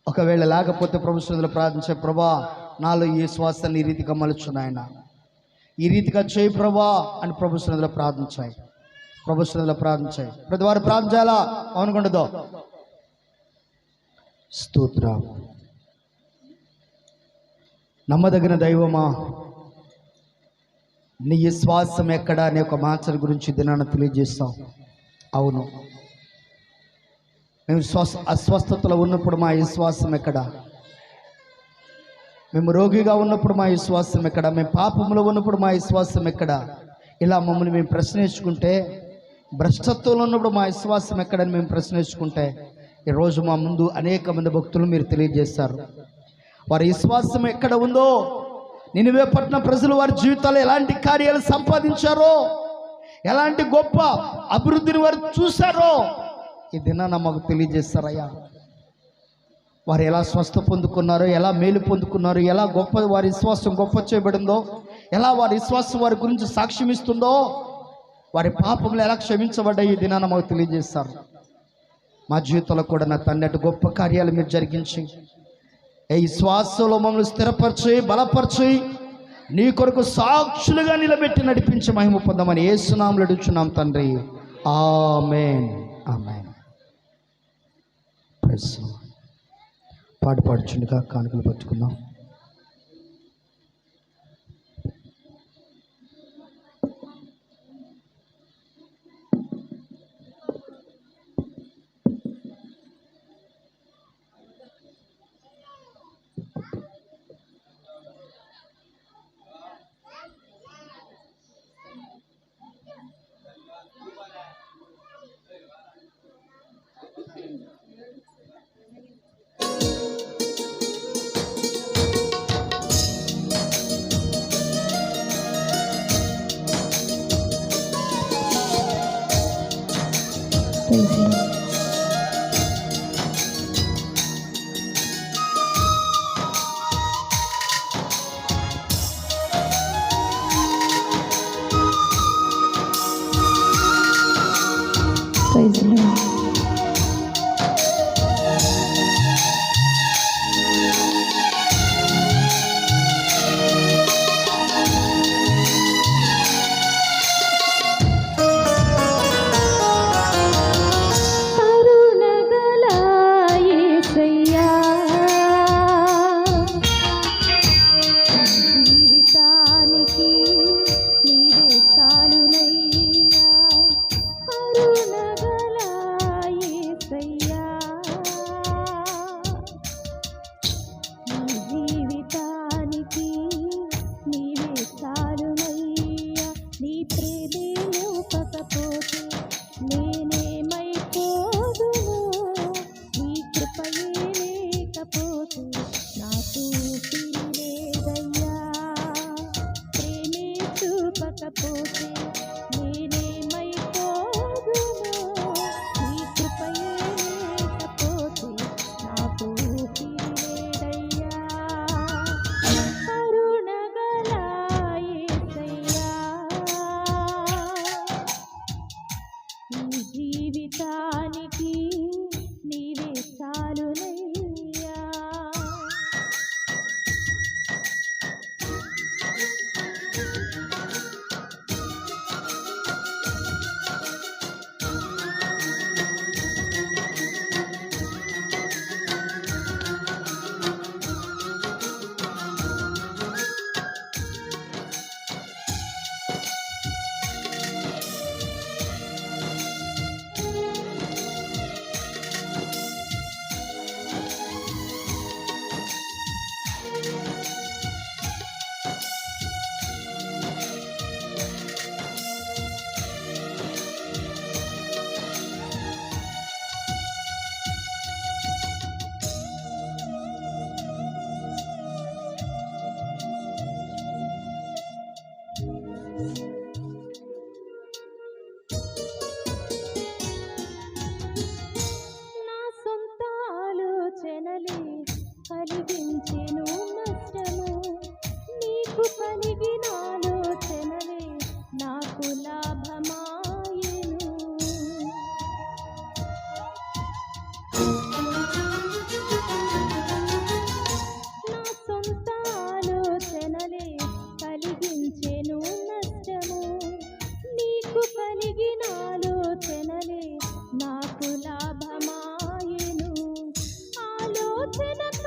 ఒకవేళ లేకపోతే ప్రభుత్వంలో ప్రార్థించే, ప్రభా నాలో ఈ విశ్వాసాన్ని ఈ రీతిగా మలుచున్నాయన, ఈ రీతిగా చేయి ప్రభా అని ప్రభుత్వంలో ప్రార్థించాయి. ప్రభుత్వంలో ప్రార్థించాయి. ప్రతి వారు ప్రార్థించాలా? అవునుకుండదో. స్తోత్రం. నమ్మదగిన దైవమా, నీ విశ్వాసం ఎక్కడా అనే ఒక మాటల గురించి దినాన్ని తెలియజేస్తాం. అవును, మేము అస్వస్థతలో ఉన్నప్పుడు మా విశ్వాసం ఎక్కడా? మేము రోగిగా ఉన్నప్పుడు మా విశ్వాసం ఎక్కడా? మేము పాపంలో ఉన్నప్పుడు మా విశ్వాసం ఎక్కడా? ఇలా మమ్మల్ని మేము ప్రశ్నించుకుంటే, భ్రష్టత్వంలో ఉన్నప్పుడు మా విశ్వాసం ఎక్కడని మేము ప్రశ్నించుకుంటే, ఈరోజు మా ముందు అనేక మంది భక్తులు మీరు తెలియజేస్తారు. వారి విశ్వాసం ఎక్కడ ఉందో, నినివే పట్టణ ప్రజలు వారి జీవితాల్లో ఎలాంటి కార్యాలు సంపాదించారో, ఎలాంటి గొప్ప అభివృద్ధిని వారు చూశారో ఈ దినాన మాకు తెలియజేస్తారయ్యా. వారు ఎలా స్వస్థ పొందుకున్నారో, ఎలా మేలు పొందుకున్నారో, ఎలా గొప్ప వారి విశ్వాసం గొప్ప చేయబడిందో, ఎలా వారి విశ్వాసం వారి గురించి సాక్ష్యం ఇస్తుందో, వారి పాపములు ఎలా క్షమించబడ్డాయి ఈ దినాన మాకు తెలియజేస్తారు. మా జీవితంలో కూడా నా తండ్రి అటు గొప్ప కార్యాలు మీరు జరిగించి ఈ విశ్వాసంలో మమ్మల్ని స్థిరపరిచి బలపరిచి నీ కొరకు సాక్షులుగా నిలబెట్టి నడిపించి మహిమ పొందమని యేసు నామములో అడుగుచున్నాం తండ్రి. ఆమేన్, ఆమేన్. పాడుచుండగా కానుకలు పట్టుకుందాం.
Praise the Lord. కలిగించెను నష్టము. నీకు కలిగిన ఆలోచనలే నాకు లాభమాయెను. నా సొంత ఆలోచనలే కలిగించెను నష్టము. నీకు కలిగిన ఆలోచనలే నాకు లాభమాయెను. ఆలోచన